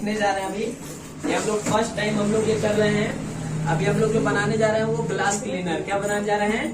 सीखने जा रहे हैं अभी। ये हम लोग फर्स्ट टाइम हम लोग ये कर रहे हैं। अभी हम लोग जो बनाने जा रहे हैं वो ग्लास क्लीनर। क्या बनाने जा रहे हैं?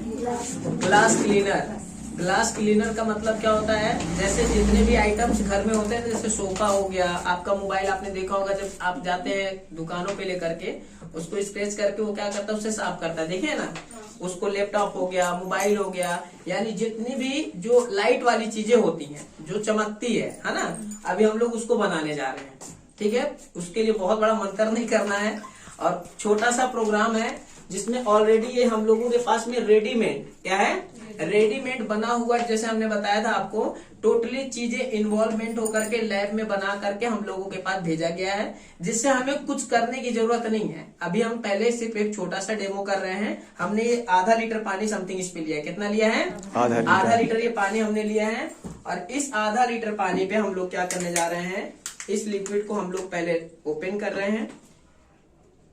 Glass cleaner. ग्लास क्लीनर का मतलब क्या होता है? जैसे जितने भी आइटम्स घर में होते हैं, जैसे सोफा हो गया, आपका मोबाइल आपने देखा होगा, जब आप जाते हैं दुकानों पे लेकर के उसको स्क्रैच करके वो क्या करता है, उससे साफ करता है, देखिए ना। उसको लैपटॉप हो गया, मोबाइल हो गया, यानी जितनी भी जो लाइट वाली चीजें होती हैं, जो चमकती है ना, अभी हम लोग उसको बनाने जा रहे हैं। ठीक है, उसके लिए बहुत बड़ा मंत्र नहीं करना है और छोटा सा प्रोग्राम है जिसमें ऑलरेडी ये हम लोगों के पास में रेडीमेड क्या है, रेडीमेड बना हुआ, जैसे हमने बताया था आपको, टोटली चीजें इन्वॉल्वमेंट होकर के लैब में बना करके हम लोगों के पास भेजा गया है, जिससे हमें कुछ करने की जरूरत नहीं है। अभी हम पहले सिर्फ एक छोटा सा डेमो कर रहे हैं। हमने ये आधा लीटर पानी समथिंग इस पे लिया है। कितना लिया है? आधा लीटर ये पानी हमने लिया है। और इस आधा लीटर पानी पे हम लोग क्या करने जा रहे हैं, इस लिक्विड को हम लोग पहले ओपन कर रहे हैं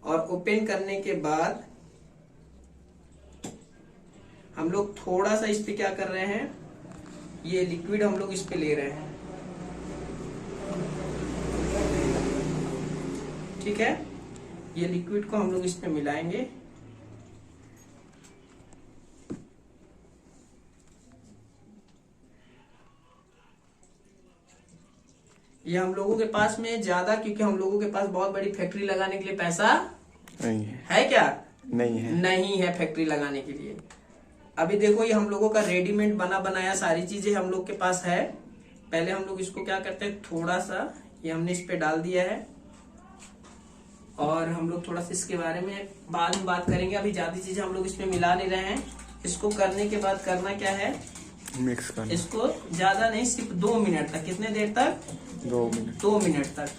और ओपन करने के बाद हम लोग थोड़ा सा इस पे क्या कर रहे हैं, ये लिक्विड हम लोग इस पे ले रहे हैं। ठीक है, ये लिक्विड को हम लोग इस पे मिलाएंगे। ये हम लोगों के पास में ज्यादा, क्योंकि हम लोगों के पास बहुत बड़ी फैक्ट्री लगाने के लिए पैसा नहीं है क्या? नहीं है फैक्ट्री लगाने के लिए। अभी देखो, ये हम लोगों का रेडीमेड बना बनाया सारी चीजें हम लोग के पास है। पहले हम लोग इसको क्या करते हैं, थोड़ा सा ये हमने इस पे डाल दिया है और हम लोग थोड़ा सा इसके बारे में बाद में बात करेंगे। अभी ज्यादा चीजें हम लोग इसमें मिला नहीं रहे हैं। इसको करने के बाद करना क्या है, मिक्स करना। इसको ज्यादा नहीं, सिर्फ 2 मिनट तक। कितने देर तक? 2 मिनट तक।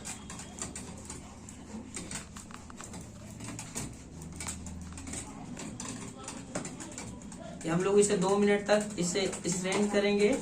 हम लोग इसे 2 मिनट तक इसे स्ट्रेन करेंगे।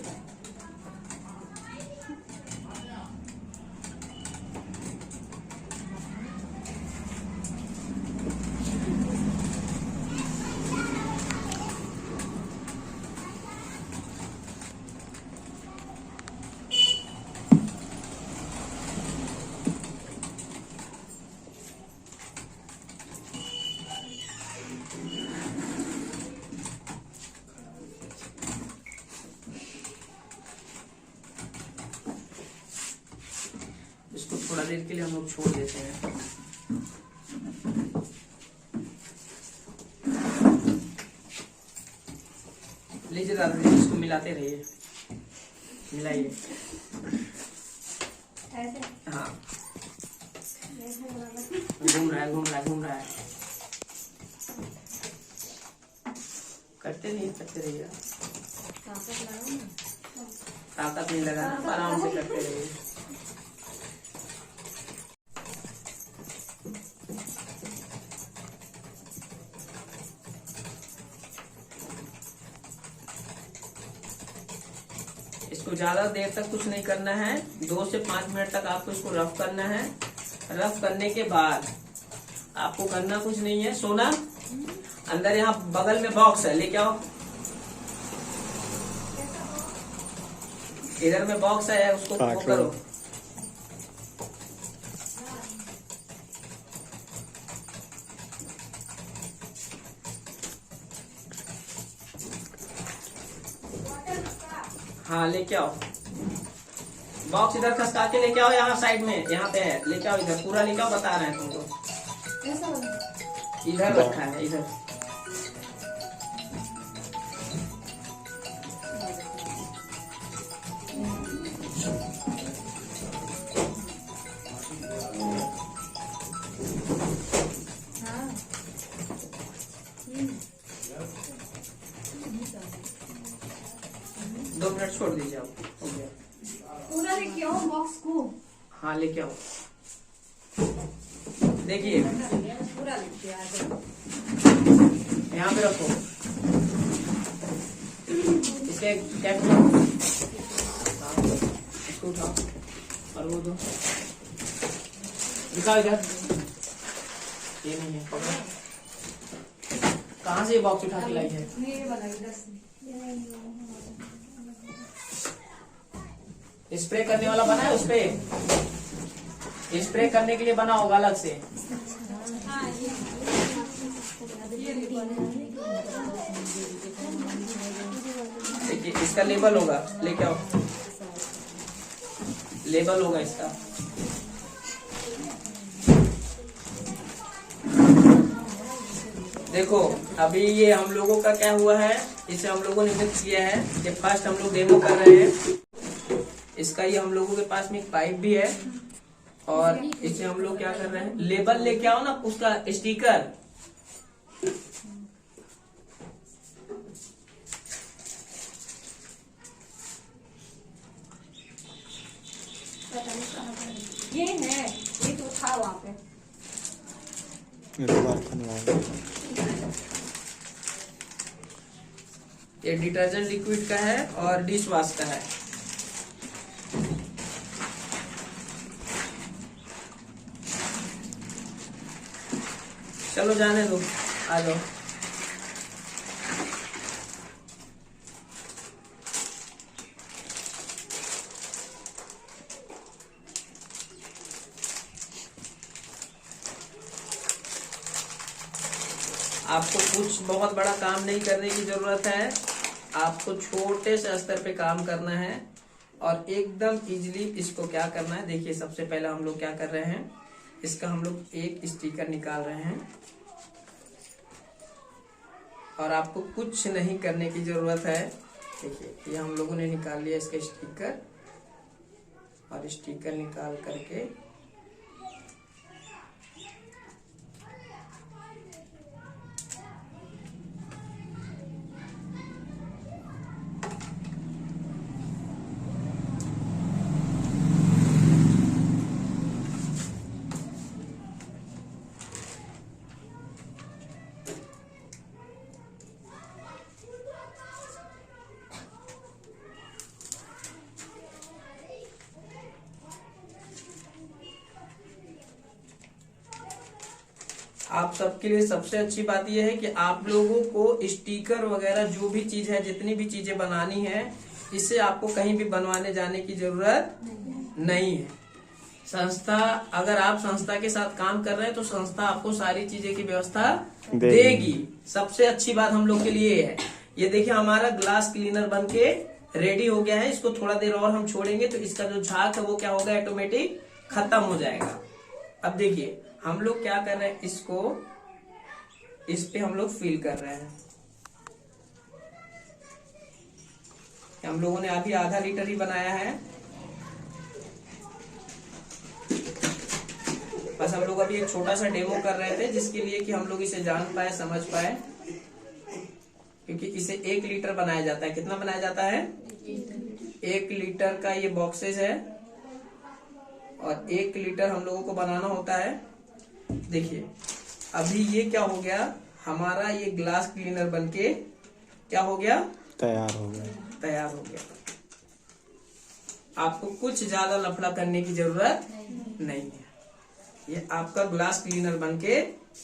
इसको थोड़ा देर के लिए हम लोग छोड़ देते हैं। लीजिए दादा, इसको मिलाते रहिए, मिलाइए। हाँ, घूम रहा है। करते रहिए। ताकत नहीं लगाना, आराम से करते रहिए। इसको ज्यादा देर तक कुछ नहीं करना है, 2 से 5 मिनट तक आपको इसको रफ करना है। रफ करने के बाद आपको करना कुछ नहीं है। सोना, अंदर यहाँ बगल में बॉक्स है, लेके आओ। इधर में बॉक्स है, उसको वो करो। हाँ, लेके आओ बॉक्स, इधर खसका के लेके आओ, यहाँ साइड में, यहाँ पे है, लेके आओ इधर, पूरा लेके आओ, बता रहे हैं तुमको। इधर रखा है, इधर। दो मिनट छोड़ दीजिए आप, हो गया। पूरा लेके आओ बॉक्स को। हाँ, लेके आओ। देखिए, पूरा लेके आ जाओ, यहाँ पे रखो। इसके कैप इसको उठाओ और वो दो, दिखाओ इधर। ये नहीं है, पकड़ो। कहाँ से ये बॉक्स उठा के लाई है? ये वाला इधर से। स्प्रे करने वाला बना है उस पे, स्प्रे करने के लिए बना होगा अलग से। देखिए इसका लेबल होगा, लेके आओ, लेबल होगा इसका। देखो अभी ये हम लोगों का क्या हुआ है, इसे हम लोगों ने मिक्स किया है। ये फर्स्ट हम लोग डेमो कर रहे हैं। इसका ये हम लोगों के पास में एक पाइप भी है और इसे हम लोग क्या कर रहे हैं, लेबल लेके आओ ना उसका स्टिकर। ये है, ये तो था वहाँ पे। मेरे बर्तन वाला ये डिटर्जेंट लिक्विड का है और डिश वॉश का है। चलो जाने दो, आ जाओ। आपको कुछ बहुत बड़ा काम नहीं करने की जरूरत है, आपको छोटे से स्तर पे काम करना है और एकदम इजीली इसको क्या करना है। देखिए सबसे पहले हम लोग क्या कर रहे हैं, इसका हम लोग एक स्टिकर निकाल रहे हैं और आपको कुछ नहीं करने की जरूरत है। देखिए ये हम लोगों ने निकाल लिया इसका स्टिकर और स्टिकर निकाल करके आप सबके लिए सबसे अच्छी बात यह है कि आप लोगों को स्टिकर वगैरह जो भी चीज है, जितनी भी चीजें बनानी है, इससे आपको कहीं भी बनवाने जाने की जरूरत नहीं है। संस्था, अगर आप संस्था के साथ काम कर रहे हैं तो संस्था आपको सारी चीजें की व्यवस्था देगी। सबसे अच्छी बात हम लोग के लिए है। ये देखिए हमारा ग्लास क्लीनर बनके रेडी हो गया है। इसको थोड़ा देर और हम छोड़ेंगे तो इसका जो झाग है वो क्या होगा, ऑटोमेटिक खत्म हो जाएगा। अब देखिए हम लोग क्या कर रहे हैं, इसको इस पे हम लोग फिल कर रहे हैं। हम लोगों ने अभी आधा लीटर ही बनाया है। बस हम लोग अभी एक छोटा सा डेमो कर रहे थे जिसके लिए कि हम लोग इसे जान पाए, समझ पाए, क्योंकि इसे 1 लीटर बनाया जाता है। कितना बनाया जाता है? 1 लीटर का ये बॉक्सेस है और 1 लीटर हम लोगों को बनाना होता है। देखिए अभी ये क्या हो गया, हमारा ये ग्लास क्लीनर बनके क्या हो गया, तैयार हो गया। तैयार हो गया। आपको कुछ ज्यादा लफड़ा करने की जरूरत नहीं है। ये आपका ग्लास क्लीनर बनके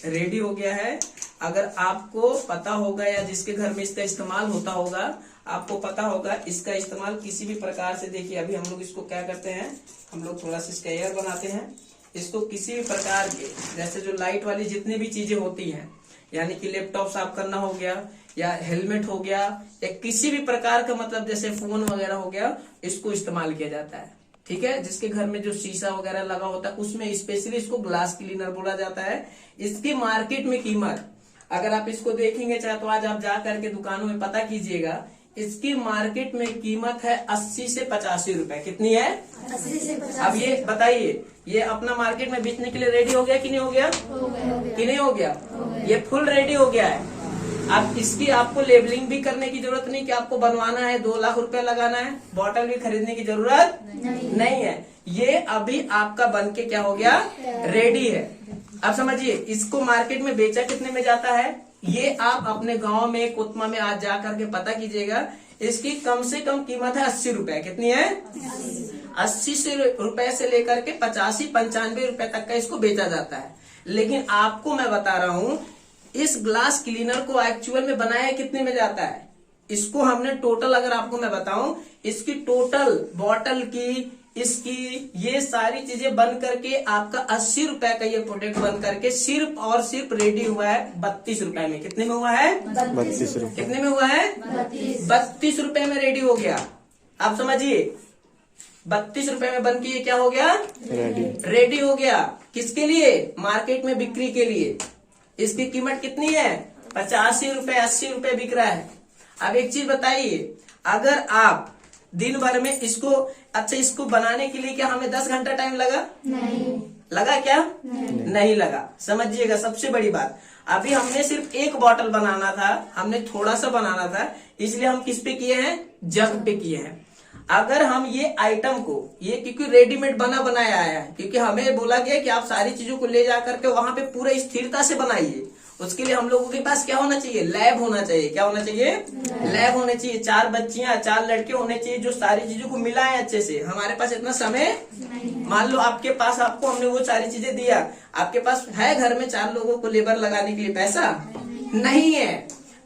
रेडी हो गया है। अगर आपको पता होगा या जिसके घर में इसका इस्तेमाल होता होगा, आपको पता होगा इसका इस्तेमाल किसी भी प्रकार से। देखिए अभी हम लोग इसको क्या करते हैं, हम लोग थोड़ा सा इसका एयर बनाते हैं। इसको किसी भी प्रकार के, जैसे जो लाइट वाली जितनी भी चीजें होती हैं, यानी कि लैपटॉप साफ करना हो गया या हेलमेट हो गया या किसी भी प्रकार का, मतलब जैसे फोन वगैरह हो गया, इसको इस्तेमाल किया जाता है। ठीक है, जिसके घर में जो शीशा वगैरह लगा होता है उसमें स्पेशली इसको ग्लास क्लीनर बोला जाता है। इसकी मार्केट में कीमत, अगर आप इसको देखेंगे, चाहे तो आज आप जा करके दुकानों में पता कीजिएगा, इसकी मार्केट में कीमत है 80 से 85 रुपए। कितनी है? 80 से 85। अब ये बताइए, ये अपना मार्केट में बेचने के लिए रेडी हो गया कि नहीं हो गया? कि नहीं हो गया? ये फुल रेडी हो गया है। अब इसकी आपको लेबलिंग भी करने की जरूरत नहीं कि आपको बनवाना है, 2 लाख रुपए लगाना है, बॉटल भी खरीदने की जरूरत नहीं है। ये अभी आपका बनके क्या हो गया, रेडी है। अब समझिए, इसको मार्केट में बेचा कितने में जाता है, ये आप अपने गांव में, कोतमा में आज जा करके पता कीजिएगा। इसकी कम से कम कीमत है 80 रुपए। कितनी है? 80 रुपए से लेकर के 85-95 रुपए तक का इसको बेचा जाता है। लेकिन आपको मैं बता रहा हूँ, इस ग्लास क्लीनर को एक्चुअल में बनाया कितने में जाता है। इसको हमने टोटल, अगर आपको मैं बताऊं, इसकी टोटल बॉटल की इसकी ये सारी चीजें बन करके आपका 80 रुपए का ये प्रोडक्ट बन करके सिर्फ और सिर्फ रेडी हुआ है 32 रुपए में। कितने में हुआ है? 32 रुपए। कितने में हुआ है? 32 रुपए में रेडी हो गया। आप समझिए 32 रुपए में बन के ये क्या हो गया? रेडी हो गया। किसके लिए? मार्केट में बिक्री के लिए। इसकी कीमत कितनी है? 85 रुपए 80 रुपए बिक रहा है। अब एक चीज बताइए, अगर आप दिन भर में इसको इसको बनाने के लिए क्या हमें 10 घंटा टाइम लगा? नहीं लगा क्या? नहीं लगा। समझिएगा सबसे बड़ी बात, अभी हमने सिर्फ एक बॉटल बनाना था, हमने थोड़ा सा बनाना था, इसलिए हम किस पे किए हैं? जग पे किए हैं। अगर हम ये आइटम को, ये क्योंकि रेडीमेड बना बनाया आया है, क्योंकि हमें बोला गया कि आप सारी चीजों को ले जा करके वहां पे पूरा स्थिरता से बनाइए। उसके लिए हम लोगों के पास क्या होना चाहिए? लैब होना चाहिए। क्या होना चाहिए? लैब होने चाहिए। 4 बच्चियां 4 लड़के होने चाहिए जो सारी चीजों को मिलाएं अच्छे से। हमारे पास इतना समय, मान लो आपके पास, आपको हमने वो सारी चीजें दिया, आपके पास है घर में 4 लोगों को लेबर लगाने के लिए पैसा नहीं है,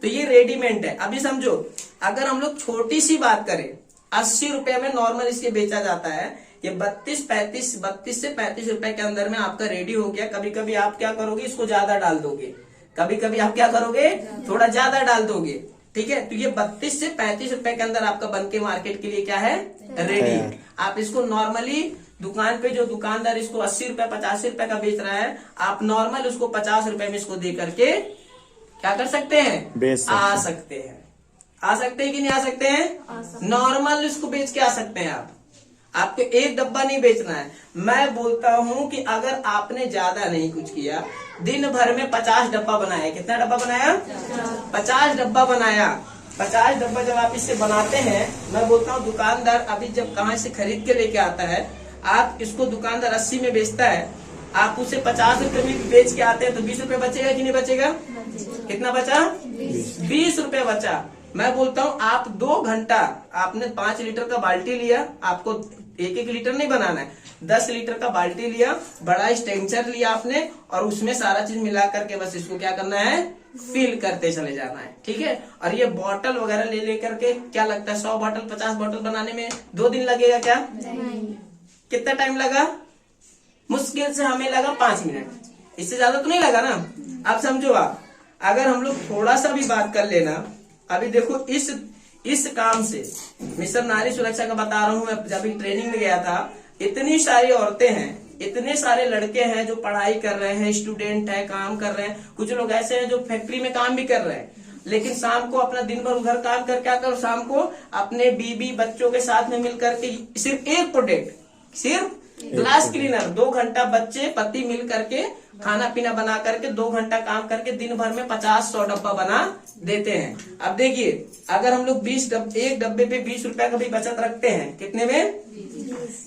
तो ये रेडीमेड है। अभी समझो, अगर हम लोग छोटी सी बात करें, 80 रुपए में नॉर्मल इसके बेचा जाता है। ये 32 से 35 रुपए के अंदर में आपका रेडी हो गया। कभी कभी आप क्या करोगे? इसको ज्यादा डाल दोगे, कभी कभी आप क्या करोगे? थोड़ा ज्यादा डाल दोगे। ठीक है, तो ये 32 से 35 रुपए के अंदर आपका बनके मार्केट के लिए क्या है? रेडी। आप इसको नॉर्मली दुकान पे, जो दुकानदार इसको 80 रुपए 85 रुपए का बेच रहा है, आप नॉर्मल उसको 50 रुपए में इसको दे करके क्या कर सकते हैं? आ सकते हैं। आ सकते हैं कि नहीं आ सकते हैं? नॉर्मल इसको बेच के आ सकते हैं आप। आपको एक डब्बा नहीं बेचना है। मैं बोलता हूं कि अगर आपने ज्यादा नहीं कुछ किया, दिन भर में 50 डब्बा बनाया। कितना डब्बा बनाया? 50 डब्बा बनाया। 50 डब्बा जब आप इससे बनाते हैं, मैं बोलता हूं दुकानदार अभी जब कहाँ से खरीद के लेके आता है, आप इसको दुकानदार 80 में बेचता है, आप उसे 50 रुपए में बेच के आते हैं, तो 20 रुपए बचेगा कि नहीं बचेगा? कितना बचा? 20 रुपए बचा। मैं बोलता हूँ आप 2 घंटा, आपने 5 लीटर का बाल्टी लिया, आपको 1-1 लीटर नहीं बनाना है, 10 लीटर का बाल्टी लिया, बड़ा स्टेंचर लिया आपने, और उसमें सारा चीज मिला करके बस इसको क्या करना है? फिल करते चले जाना है। ठीक है, और ये बॉटल वगैरह ले लेकर के क्या लगता है? 100 बॉटल 50 बॉटल बनाने में 2 दिन लगेगा क्या? कितना टाइम लगा? मुश्किल से हमें लगा 5 मिनट, इससे ज्यादा तो नहीं लगा ना। अब समझो, आप अगर हम लोग थोड़ा सा भी बात कर लेना, अभी देखो इस काम से, मिशन नारी सुरक्षा का बता रहा हूँ मैं, जब ट्रेनिंग में गया था, इतनी सारी औरतें हैं, इतने सारे लड़के हैं जो पढ़ाई कर रहे हैं, स्टूडेंट है, काम कर रहे हैं, कुछ लोग ऐसे हैं जो फैक्ट्री में काम भी कर रहे हैं, लेकिन शाम को अपना दिन भर उधर काम कर क्या कर, शाम को अपने बीबी बच्चों के साथ में मिल करके सिर्फ एक प्रोडक्ट, सिर्फ ग्लास क्लीनर, 2 घंटा बच्चे पति मिल करके खाना पीना बना करके 2 घंटा काम करके दिन भर में 50-100 डब्बा बना देते हैं। अब देखिए, अगर हम लोग एक डब्बे पे 20 रुपए का भी बचत रखते हैं, कितने में?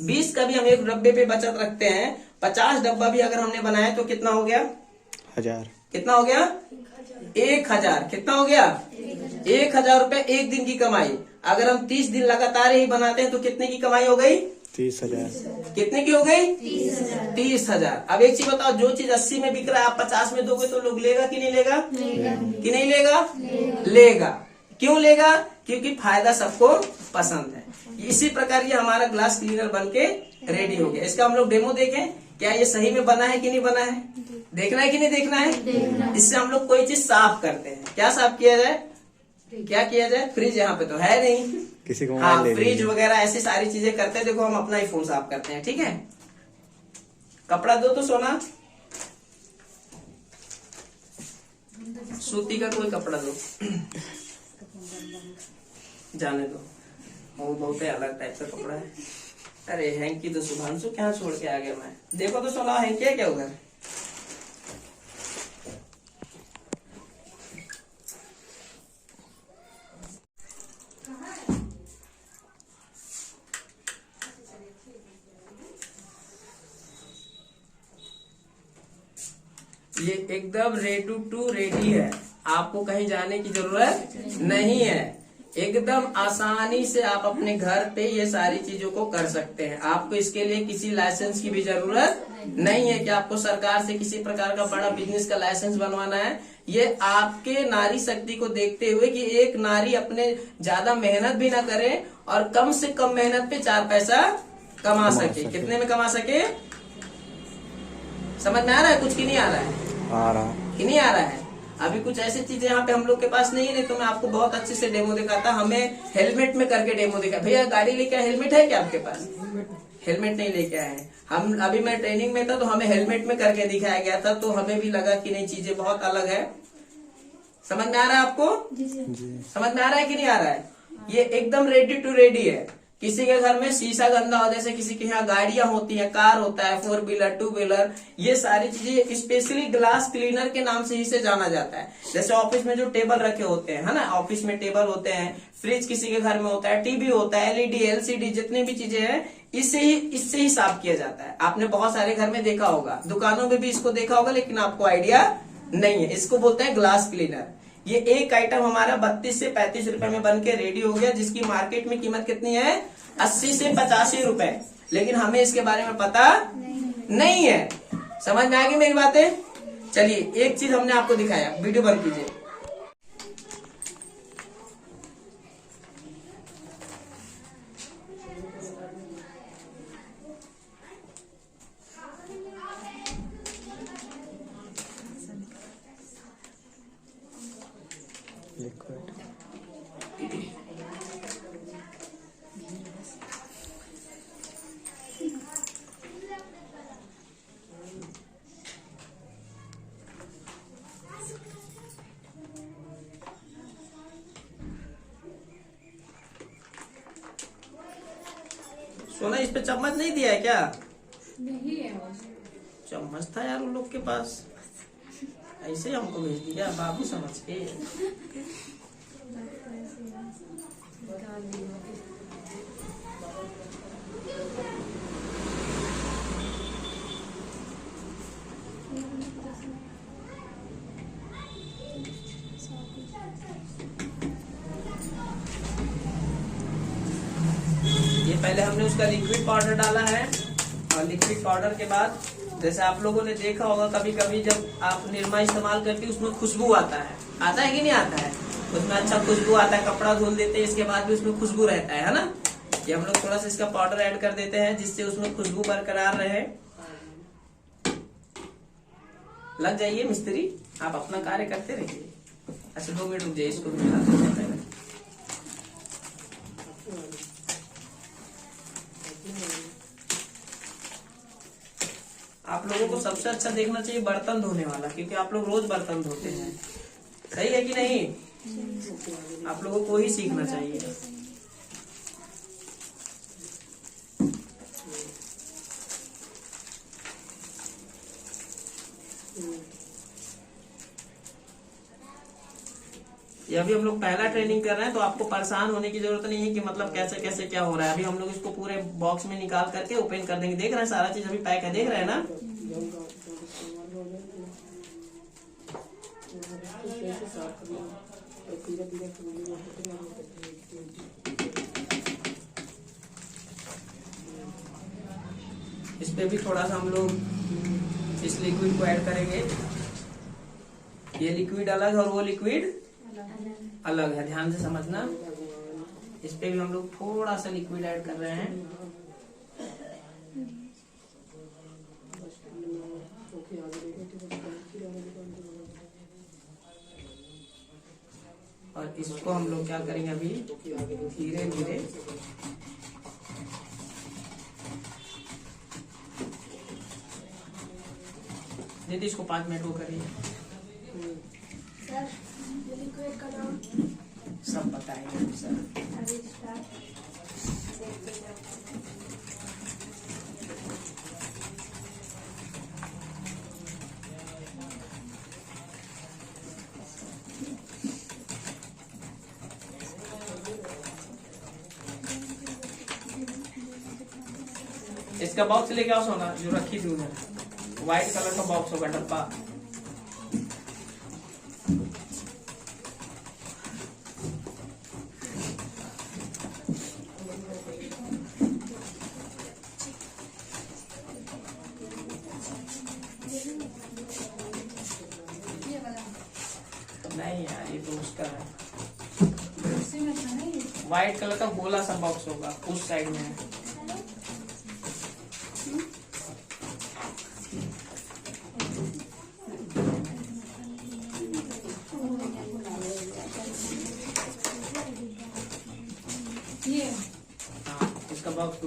20 का भी हम एक डब्बे पे बचत रखते हैं, 50 डब्बा भी अगर हमने बनाया तो कितना हो गया? 1000। कितना हो गया? 1000। कितना हो गया? 1000 रुपए एक दिन की कमाई। अगर हम 30 दिन लगातार ही बनाते हैं तो कितने की कमाई हो गई? 30,000। कितने की हो गई? 30,000। अब एक चीज बताओ, जो चीज 80 में बिक रहा है आप 50 में दोगे तो लोग लेगा कि नहीं लेगा? कि नहीं लेगा? लेगा। क्यों लेगा? क्योंकि फायदा सबको पसंद है। इसी प्रकार ये हमारा ग्लास क्लीनर बनके रेडी हो गया। इसका हम लोग डेमो देखें, क्या ये सही में बना है कि नहीं बना है? देखना है कि नहीं देखना है? इससे हम लोग कोई चीज साफ करते हैं, क्या साफ किया जाए? क्या किया जाए? फ्रिज यहाँ पे तो है नहीं, किसी को हाँ, फ्रिज वगैरह ऐसी सारी चीजें करते हैं। देखो हम अपना ही फोन साफ करते हैं। ठीक है, कपड़ा दो तो सोना, सूती का कोई कपड़ा दो, जाने दो, वो बहुत ही अलग टाइप का कपड़ा है। अरे हैंकी तो शुभांशु क्या छोड़ के आ गया मैं। देखो तो सोना, हैंकी है क्या उधर? ये एकदम रेडी है, आपको कहीं जाने की जरूरत नहीं है। एकदम आसानी से आप अपने घर पे ये सारी चीजों को कर सकते हैं। आपको इसके लिए किसी लाइसेंस की भी जरूरत नहीं है कि आपको सरकार से किसी प्रकार का बड़ा बिजनेस का लाइसेंस बनवाना है। ये आपके नारी शक्ति को देखते हुए कि एक नारी अपने ज्यादा मेहनत भी ना करे और कम से कम मेहनत पे 4 पैसा कमा सके। कितने में कमा सके? समझ में आ रहा है कुछ की नहीं आ रहा है? आ रहा है। कि नहीं आ रहा है? अभी कुछ ऐसी चीजें यहाँ पे हम लोग के पास नहीं है, नहीं तो मैं आपको बहुत अच्छे से डेमो दिखाता। हमें हेलमेट में करके डेमो दिखा। भैया गाड़ी लेके हेलमेट है क्या आपके पास? हेलमेट नहीं लेके आए हैं हम। अभी मैं ट्रेनिंग में था तो हमें हेलमेट में करके दिखाया गया था, तो हमें भी लगा कि नहीं चीजें बहुत अलग है। समझ में आ रहा है आपको? जी। समझ में आ रहा है कि नहीं आ रहा है? ये एकदम रेडी टू रेडी है। किसी के घर में शीशा गंदा हो, जैसे किसी के यहाँ गाड़ियां होती हैं, कार होता है, 4 व्हीलर 2 व्हीलर, ये सारी चीजें स्पेशली ग्लास क्लीनर के नाम से ही से जाना जाता है। जैसे ऑफिस में जो टेबल रखे होते हैं, है ना, ऑफिस में टेबल होते हैं, फ्रिज किसी के घर में होता है, टीवी होता है, एलईडी एलसीडी जितनी भी चीजें हैं, इससे ही साफ किया जाता है। आपने बहुत सारे घर में देखा होगा, दुकानों में भी इसको देखा होगा, लेकिन आपको आइडिया नहीं है। इसको बोलते हैं ग्लास क्लीनर। ये एक आइटम हमारा 32 से 35 रुपए में बन के रेडी हो गया, जिसकी मार्केट में कीमत कितनी है? 80 से 85 रुपए। लेकिन हमें इसके बारे में पता नहीं है। समझ में आ गई मेरी बातें? चलिए एक चीज हमने आपको दिखाया, वीडियो बंद कीजिए। लिक्विड। सोना इस पे चम्मच नहीं दिया है क्या? नहीं है वो। चम्मच था यार उन लोग के पास, ऐसे ही हमको भेज दिया बाबू समझ के। ये पहले हमने उसका लिक्विड पाउडर डाला है, और लिक्विड पाउडर के बाद जैसे आप लोगों ने देखा होगा कभी कभी जब आप निरमा इस्तेमाल करती है उसमें खुशबू आता है कि नहीं आता है? उसमें अच्छा खुशबू आता है, कपड़ा धुल देते हैं इसके बाद भी उसमें खुशबू रहता है ना। ये हम लोग थोड़ा सा इसका पाउडर ऐड कर देते हैं जिससे उसमें खुशबू बरकरार रहे। लग जाइए मिस्त्री, आप अपना कार्य करते रहिए। अच्छा 2 मिनट रुक जाइए, इसको भी मिला देते हैं पहले। आप लोगों को सबसे अच्छा देखना चाहिए बर्तन धोने वाला, क्योंकि आप लोग रोज बर्तन धोते हैं। सही है कि नहीं? आप लोगों को ही सीखना चाहिए। ये अभी हम लोग पहला ट्रेनिंग कर रहे हैं, तो आपको परेशान होने की जरूरत नहीं है कि मतलब कैसे कैसे क्या हो रहा है। अभी हम लोग इसको पूरे बॉक्स में निकाल करके ओपन कर देंगे। देख रहे हैं सारा चीज अभी पैक है, देख रहे हैं ना? इस पे भी थोड़ा सा हम लोग इस लिक्विड को ऐड करेंगे। ये लिक्विड अलग है और वो लिक्विड अलग है, ध्यान से समझना। इस पे भी हम लोग थोड़ा सा लिक्विड ऐड कर रहे हैं। और इसको हम लोग क्या करेंगे अभी धीरे धीरे दीदी इसको 5 मिनट को करिए। सब बताएंगे सर। इसका बॉक्स लेके आओ सोना, जो रखी थी उधर, व्हाइट कलर का बॉक्स होगा, डब्बा। नहीं यार ये तो उसका है, व्हाइट कलर का गोला सा बॉक्स होगा, उस साइड में है।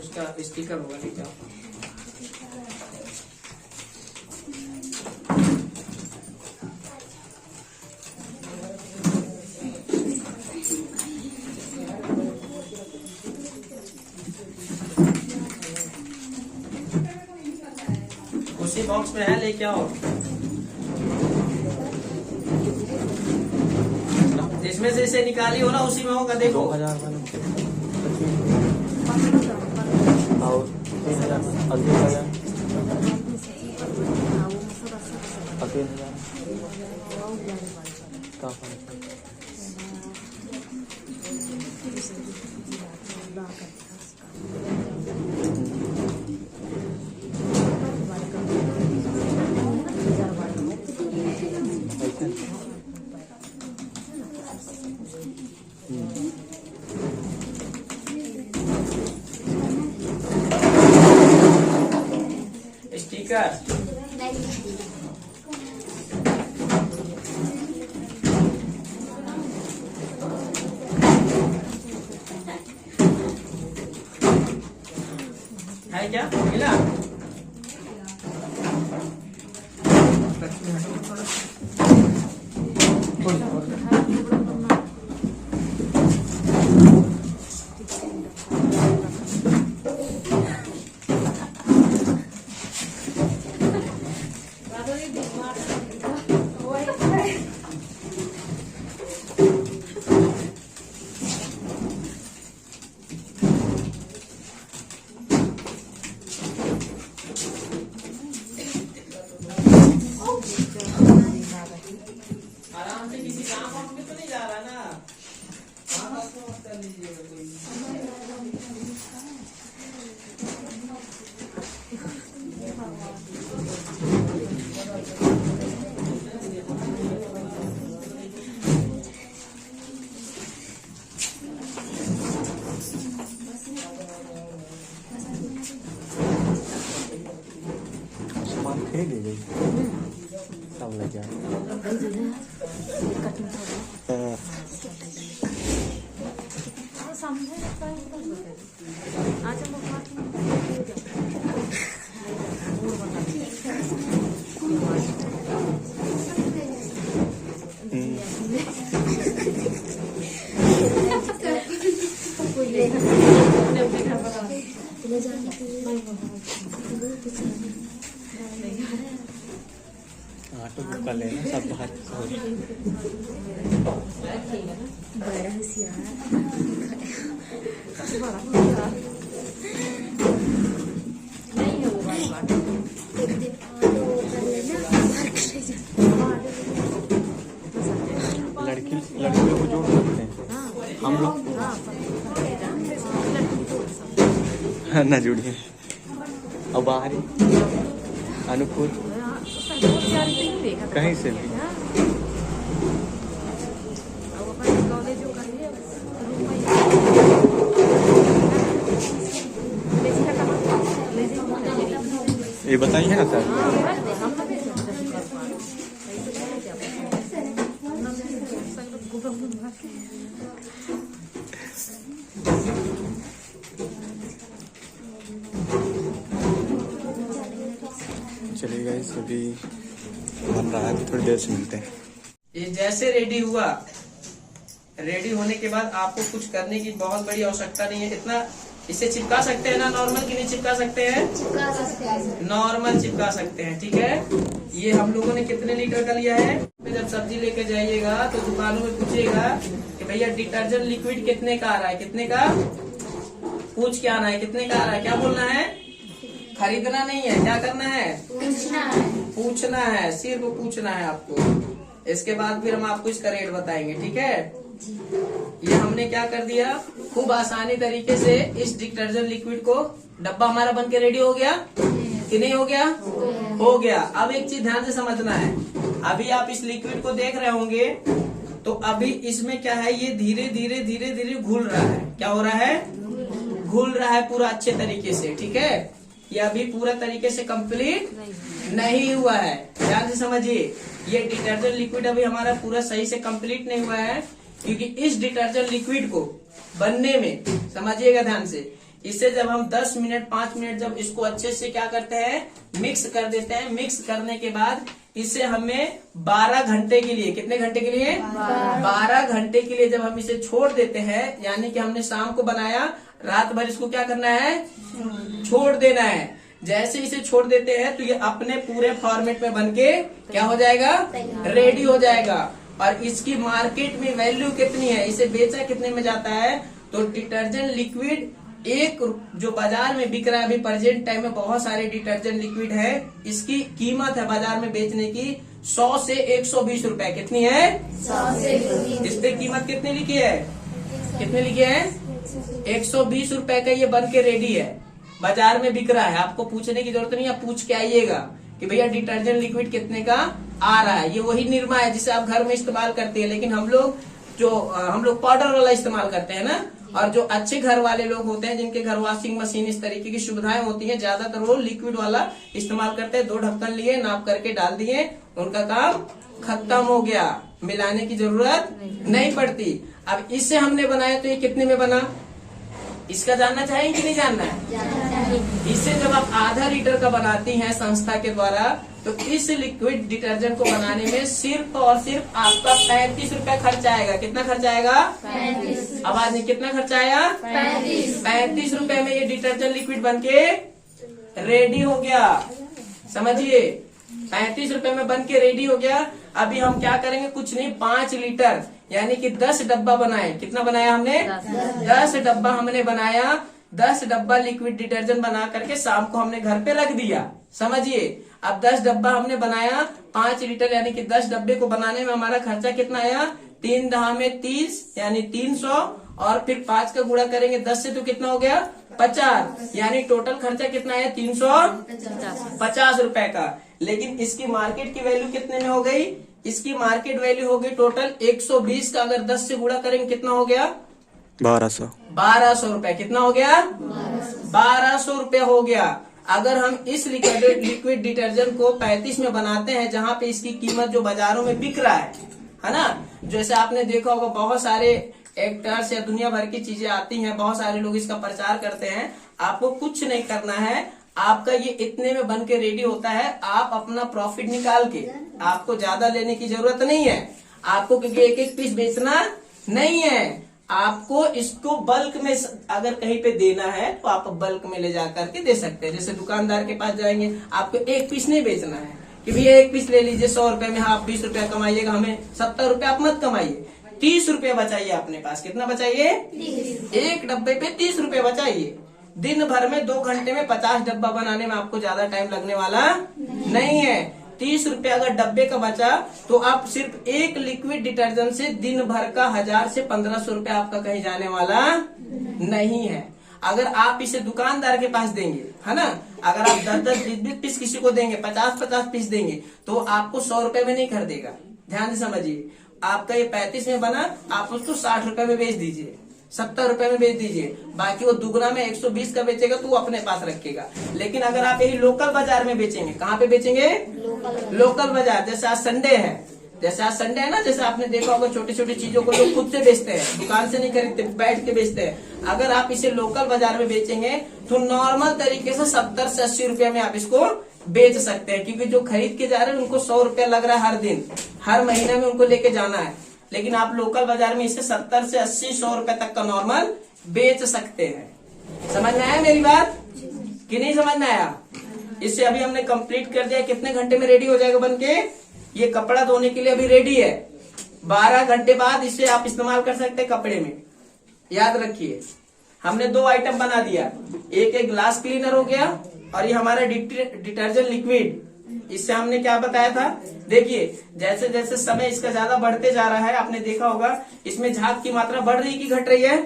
उसका स्टिकर होगा, ठीक है। उसी बॉक्स में है, लेके आओ। इसमें से इसे निकाली हो ना, उसी में होगा, देखो। 2000 वाला और 3000 और 2000 और 3000 का फर्क है? स्टिकर है क्या मिला? आराम से, किसी काम वाम में तो नहीं जा रहा ना? हाँ, बस तो मत कर लीजिएगा कोई। सामान खरीद ले गई सब ले जाए। ऑटो बुक कर लेना सब बाहर। बड़ा होशियार नहीं है वो वाली बात। लड़कियों को जोड़ सकते हैं हम लोग। ना जुड़िए और बाहरी अनुकूल कहीं से भी ये बताइए ना सर। चलिए गाइस अभी बन रहा है, थोड़ी देर से मिलते हैं। ये जैसे रेडी हुआ, रेडी होने के बाद आपको कुछ करने की बहुत बड़ी आवश्यकता नहीं है। इतना इसे चिपका सकते हैं ना, नॉर्मल की नहीं चिपका सकते हैं? नॉर्मल चिपका सकते हैं, ठीक है। ये हम लोगों ने कितने लीटर का लिया है? जब सब्जी लेके जाइएगा तो दुकानों में पूछिएगा कि भैया डिटर्जेंट लिक्विड कितने का आ रहा है, कितने का पूछ के आना है, कितने का आ रहा है। क्या बोलना है? खरीदना नहीं है, क्या करना है? पूछना है, सिर्फ पूछना है आपको। इसके बाद फिर हम आपको इसका रेट बताएंगे, ठीक है। ये हमने क्या कर दिया, खूब आसानी तरीके से इस डिटर्जेंट लिक्विड को, डब्बा हमारा बन के रेडी हो गया कि नहीं हो गया? हो गया। अब एक चीज ध्यान से समझना है, अभी आप इस लिक्विड को देख रहे होंगे तो अभी इसमें क्या है, ये धीरे धीरे धीरे धीरे घुल रहा है। क्या हो रहा है? घुल रहा है पूरा अच्छे तरीके से, ठीक है। ये अभी पूरा तरीके से कंप्लीट नहीं हुआ है, ध्यान से समझिए। ये डिटर्जेंट लिक्विड अभी हमारा पूरा सही से कंप्लीट नहीं हुआ है, क्योंकि इस डिटर्जेंट लिक्विड को बनने में, समझिएगा ध्यान से, इसे जब हम 10 मिनट 5 मिनट जब इसको अच्छे से क्या करते हैं मिक्स कर देते हैं, मिक्स करने के बाद इसे हमें 12 घंटे के लिए, कितने घंटे के लिए 12 घंटे के लिए जब हम इसे छोड़ देते हैं, यानी कि हमने शाम को बनाया, रात भर इसको क्या करना है छोड़ देना है। जैसे इसे छोड़ देते हैं तो ये अपने पूरे फॉर्मेट में बनके क्या हो जाएगा रेडी हो जाएगा। और इसकी मार्केट में वैल्यू कितनी है, इसे बेचा कितने में जाता है, तो डिटर्जेंट लिक्विड एक जो बाजार में बिक रहा है अभी प्रेजेंट टाइम में बहुत सारे डिटर्जेंट लिक्विड है, इसकी कीमत है बाजार में बेचने की 100 से 120 रुपए। कितनी है 100 से 120। इस पे कीमत कितनी लिखी है, कितने लिखी है 120 रुपए का ये बन के रेडी है, बाजार में बिक रहा है। आपको पूछने की जरूरत नहीं, आप पूछ के आइएगा कि भैया डिटर्जेंट लिक्विड कितने का आ रहा है। ये वही निरमा है जिसे आप घर में इस्तेमाल करते हैं, लेकिन हम लोग पाउडर वाला इस्तेमाल करते हैं ना। और जो अच्छे घर वाले लोग होते हैं जिनके घर वॉशिंग मशीन इस तरीके की सुविधाएं होती हैं, ज्यादातर वो लिक्विड वाला इस्तेमाल करते हैं। 2 ढक्कन लिए, नाप करके डाल दिए, उनका काम खत्म हो गया, मिलाने की जरूरत नहीं पड़ती। अब इससे हमने बनाया तो ये कितने में बना, इसका जानना चाहेंगे कि नहीं जानना है। इससे जब आप आधा लीटर का बनाती हैं संस्था के द्वारा, तो इस लिक्विड डिटर्जेंट को बनाने में सिर्फ और सिर्फ आपका 35 रुपए खर्च आएगा। कितना खर्च आएगा 35। आवाज नहीं, कितना खर्च आएगा 35 रुपए में ये डिटर्जेंट लिक्विड बनके रेडी हो गया। समझिए 35 रुपए में बन के रेडी हो गया। अभी हम क्या करेंगे, कुछ नहीं, 5 लीटर यानी कि 10 डब्बा बनाए। कितना बनाया हमने 10 डब्बा हमने बनाया। 10 डब्बा लिक्विड डिटर्जेंट बना करके शाम को हमने घर पे रख दिया। समझिए अब 10 डब्बा हमने बनाया, 5 लीटर यानी कि 10 डब्बे को बनाने में हमारा खर्चा कितना आया, 3 दहा में 30 यानी 300, और फिर 5 का गुणा करेंगे 10 से तो कितना हो गया 50, यानी टोटल खर्चा कितना आया 350 रुपए का। लेकिन इसकी मार्केट की वैल्यू कितने में हो गई, इसकी मार्केट वैल्यू हो गई टोटल 120 का। अगर 10 से गुणा करेंगे कितना हो गया 1200 रुपए। कितना हो गया 1200 रुपए हो गया। अगर हम इस लिक्विड डिटर्जेंट को 35 में बनाते हैं, जहाँ पे इसकी कीमत जो बाजारों में बिक रहा है ना, जैसे आपने देखा होगा बहुत सारे एक्टर्स या दुनिया भर की चीजें आती हैं, बहुत सारे लोग इसका प्रचार करते हैं। आपको कुछ नहीं करना है, आपका ये इतने में बन के रेडी होता है। आप अपना प्रॉफिट निकाल के, आपको ज्यादा लेने की जरूरत नहीं है, आपको क्योंकि एक एक पीस बेचना नहीं है, आपको इसको बल्क में अगर कहीं पे देना है तो आप बल्क में ले जा करके दे सकते हैं। जैसे दुकानदार के पास जाएंगे, आपको एक पीस नहीं बेचना है कि भैया एक पीस ले लीजिए 100 रुपए में, आप 20 रुपया कमाइएगा, हमें 70 रुपए आप मत कमाइए, 30 रुपए बचाइए अपने पास। कितना बचाइए 1 डब्बे पे 30 रुपए बचाइए। दिन भर में 2 घंटे में 50 डब्बा बनाने में आपको ज्यादा टाइम लगने वाला नहीं है। 30 रुपए अगर डब्बे का बचा तो आप सिर्फ एक लिक्विड डिटर्जेंट से दिन भर का 1000 से 1500 रुपए आपका कहीं जाने वाला नहीं है। अगर आप इसे दुकानदार के पास देंगे, है ना, अगर आप 10-10 20 पीस किसी को देंगे, 50-50 पीस देंगे, तो आपको 100 रुपए में नहीं खरीदेगा। ध्यान से समझिए, आपका ये 35 में बना, आप उसको 60 रुपए में बेच दीजिए, 70 रुपए में बेच दीजिए, बाकी वो दुगना में 120 का बेचेगा तो वो अपने पास रखेगा। लेकिन अगर आप यही लोकल बाजार में बेचेंगे, कहाँ पे बेचेंगे लोकल बाजार। जैसे आज संडे है ना, जैसे आपने देखा होगा छोटी छोटी चीजों को लोग खुद से बेचते हैं, दुकान से नहीं खरीदते, बैठ के बेचते हैं। अगर आप इसे लोकल बाजार में बेचेंगे तो नॉर्मल तरीके से 70 से 80 रुपए में आप इसको बेच सकते हैं, क्योंकि जो खरीद के जा रहे हैं उनको 100 रुपया लग रहा है हर दिन, हर महीने में उनको लेके जाना है। लेकिन आप लोकल बाजार में इसे 70 से 80-100 रुपए तक का नॉर्मल बेच सकते हैं। समझ में आया मेरी बात कि नहीं समझ में आया? इसे अभी हमने कंप्लीट कर दिया। कितने घंटे में रेडी हो जाएगा बनके? ये कपड़ा धोने के लिए अभी रेडी है। 12 घंटे बाद इसे आप इस्तेमाल कर सकते हैं कपड़े में। याद रखिए, हमने 2 आइटम बना दिया, एक ग्लास क्लीनर हो गया और ये हमारा डिटर्जेंट लिक्विड। इससे हमने क्या बताया था, देखिए जैसे जैसे समय इसका ज्यादा बढ़ते जा रहा है, आपने देखा होगा इसमें झाग की मात्रा बढ़ रही है कि घट रही है?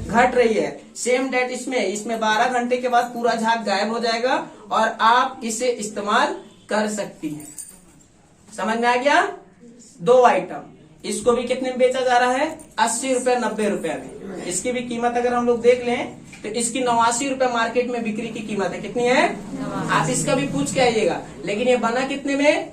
घट रही है। सेम डेट इसमें 12 घंटे के बाद पूरा झाग गायब हो जाएगा और आप इसे इस्तेमाल कर सकती हैं। समझ में आ गया? 2 आइटम। इसको भी कितने में बेचा जा रहा है? 80 रुपए 90 रुपए में। इसकी भी कीमत अगर हम लोग देख लें तो इसकी 89 रुपए मार्केट में बिक्री की कीमत है। कितनी है? आप इसका भी पूछ के आइएगा। लेकिन ये बना कितने में?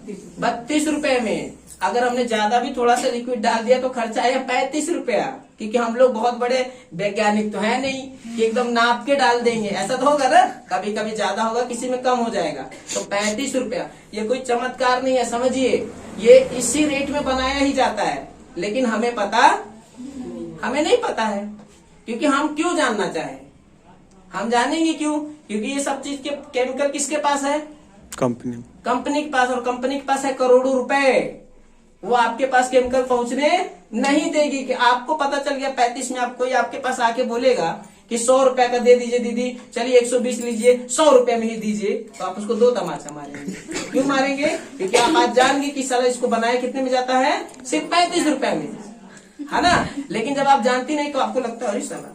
32 रुपए में। अगर हमने ज्यादा भी थोड़ा सा लिक्विड डाल दिया तो खर्चा आया 35 रुपया, क्योंकि हम लोग बहुत बड़े वैज्ञानिक तो है नहीं कि एकदम नाप के डाल देंगे, ऐसा तो होगा ना, कभी कभी ज्यादा होगा, किसी में कम हो जाएगा। तो 35 रुपया ये कोई चमत्कार नहीं है, समझिए, ये इसी रेट में बनाया ही जाता है। लेकिन हमें नहीं पता है, क्योंकि हम क्यों जानना चाहे, हम जानेंगे क्यों, क्योंकि ये सब चीज के केमिकल किसके पास है, कंपनी के पास, और कंपनी के पास है करोड़ों रुपए। वो आपके पास केमिकल पहुंचने नहीं देगी। कि आपको पता चल गया 35 में, आप कोई आपके पास आके बोलेगा कि 100 रुपए का दे दीजिए दीदी, चलिए 120 लीजिए, 100 रुपए में ही दीजिए, तो आप उसको 2 तमाचा मारेंगे। क्यों मारेंगे, क्योंकि आप आज जानेंगे कि साला इसको बनाया कितने में जाता है, सिर्फ 35 रुपए में, है ना। लेकिन जब आप जानती नहीं तो आपको लगता है अरे साला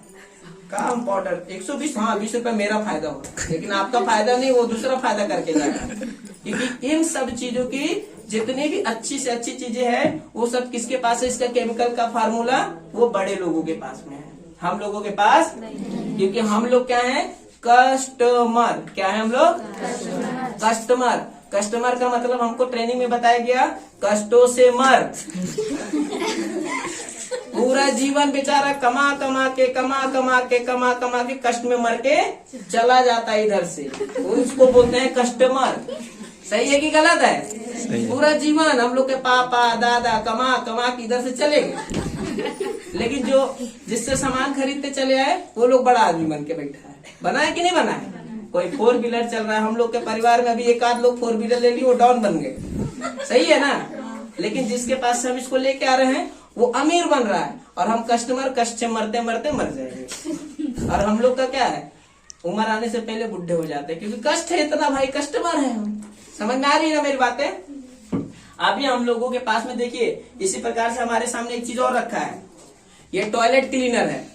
काम पाउडर 120, हाँ 20 रुपए मेरा फायदा हो, लेकिन आपका फायदा नहीं, वो दूसरा फायदा करके जाएगा। क्योंकि इन सब चीजों की जितनी भी अच्छी से अच्छी चीजें हैं वो सब किसके पास है, इसका केमिकल का फार्मूला वो बड़े लोगों के पास में है, हम लोगों के पास नहीं। क्योंकि हम लोग क्या है, कस्टमर। क्या है हम लोग, कस्टमर। कस्टमर का मतलब हमको ट्रेनिंग में बताया गया, कष्टों से मर। पूरा जीवन बेचारा कमा कमा के कष्ट में मर के चला जाता है इधर से, उसको बोलते हैं कस्टमर। सही है कि गलत है? पूरा जीवन हम लोग के पापा दादा कमा के इधर से चले गए, लेकिन जो जिससे सामान खरीदते चले आए वो लोग बड़ा आदमी बन के बैठा है। बना है कि नहीं बना है? कोई 4 व्हीलर चल रहा है, हम लोग के परिवार में अभी एक आध लोग 4 व्हीलर ले लिए, वो डॉन बन गए। सही है ना? लेकिन जिसके पास से हम इसको लेके आ रहे हैं वो अमीर बन रहा है, और हम कस्टमर कष्ट से मरते मरते मर जाएंगे। और हम लोग का क्या है, उम्र आने से पहले बुढ़े हो जाते हैं, क्योंकि कष्ट है इतना भाई, कस्टमर है हम। समझ में आ रही है ना मेरी बातें? अभी हम लोगों के पास में देखिए इसी प्रकार से हमारे सामने एक चीज और रखा है, ये टॉयलेट क्लीनर है।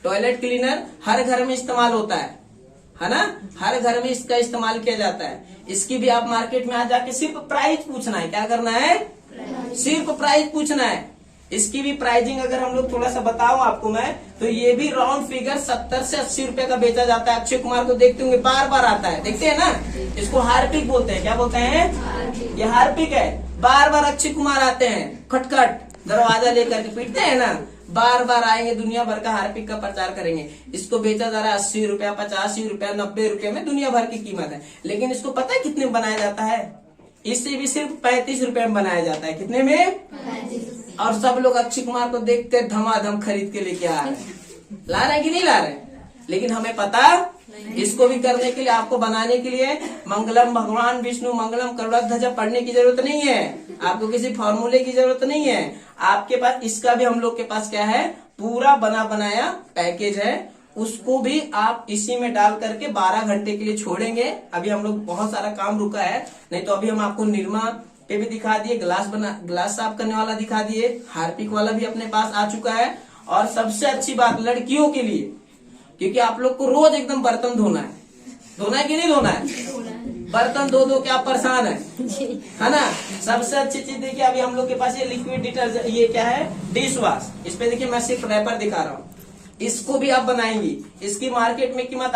टॉयलेट क्लीनर हर घर में इस्तेमाल होता है ना, हर घर में इसका इस्तेमाल किया जाता है। इसकी भी आप मार्केट में आ जाके सिर्फ प्राइस पूछना है, क्या करना है, सिर्फ प्राइस पूछना है। इसकी भी प्राइसिंग अगर हम लोग थोड़ा सा बताऊं आपको मैं, तो ये भी राउंड फिगर 70 से 80 रुपए का बेचा जाता है। अक्षय कुमार को देखते होंगे, बार बार आता है, देखते हैं ना। इसको हार्पिक बोलते हैं। क्या बोलते हैं? ये हार्पिक है। बार बार अक्षय कुमार आते हैं, खटखट दरवाजा लेकर के पीटते हैं ना, बार बार आएंगे, दुनिया भर का हार्पिक का प्रचार करेंगे। इसको बेचा जा रहा है 80 रुपया, 85 रुपया, 90 रुपये में, दुनिया भर की कीमत है। लेकिन इसको पता है कितने में बनाया जाता है? इससे भी सिर्फ 35 रुपए में बनाया जाता है। कितने में? 35। और सब लोग अक्षय कुमार को देखते धमाधम खरीद के लेके आ रहे हैं, ला रहे हैं कि नहीं ला रहे? लेकिन हमें पता, इसको भी करने के लिए, आपको बनाने के लिए मंगलम भगवान विष्णु मंगलम करुणाध्वज पढ़ने की जरूरत नहीं है, आपको किसी फॉर्मूले की जरूरत नहीं है। आपके पास इसका भी, हम लोग के पास क्या है, पूरा बना बनाया पैकेज है। उसको भी आप इसी में डाल करके 12 घंटे के लिए छोड़ेंगे। अभी हम लोग बहुत सारा काम रुका है, नहीं तो अभी हम आपको निरमा पे भी दिखा दिए, ग्लास साफ करने वाला दिखा दिए, हार्पिक वाला भी अपने पास आ चुका है। और सबसे अच्छी बात लड़कियों के लिए, क्योंकि आप लोग को रोज एकदम बर्तन धोना है कि नहीं धोना है? बर्तन धो के आप परेशान है ना। सबसे अच्छी चीज देखिए, अभी हम लोग के पास ये लिक्विड डिटर्जेंट, ये क्या है, डिश वॉश। इस पे देखिए मैं सिर्फ रैपर दिखा रहा हूँ, इसको भी आप बनाएंगी। इसकी मार्केट में कीमत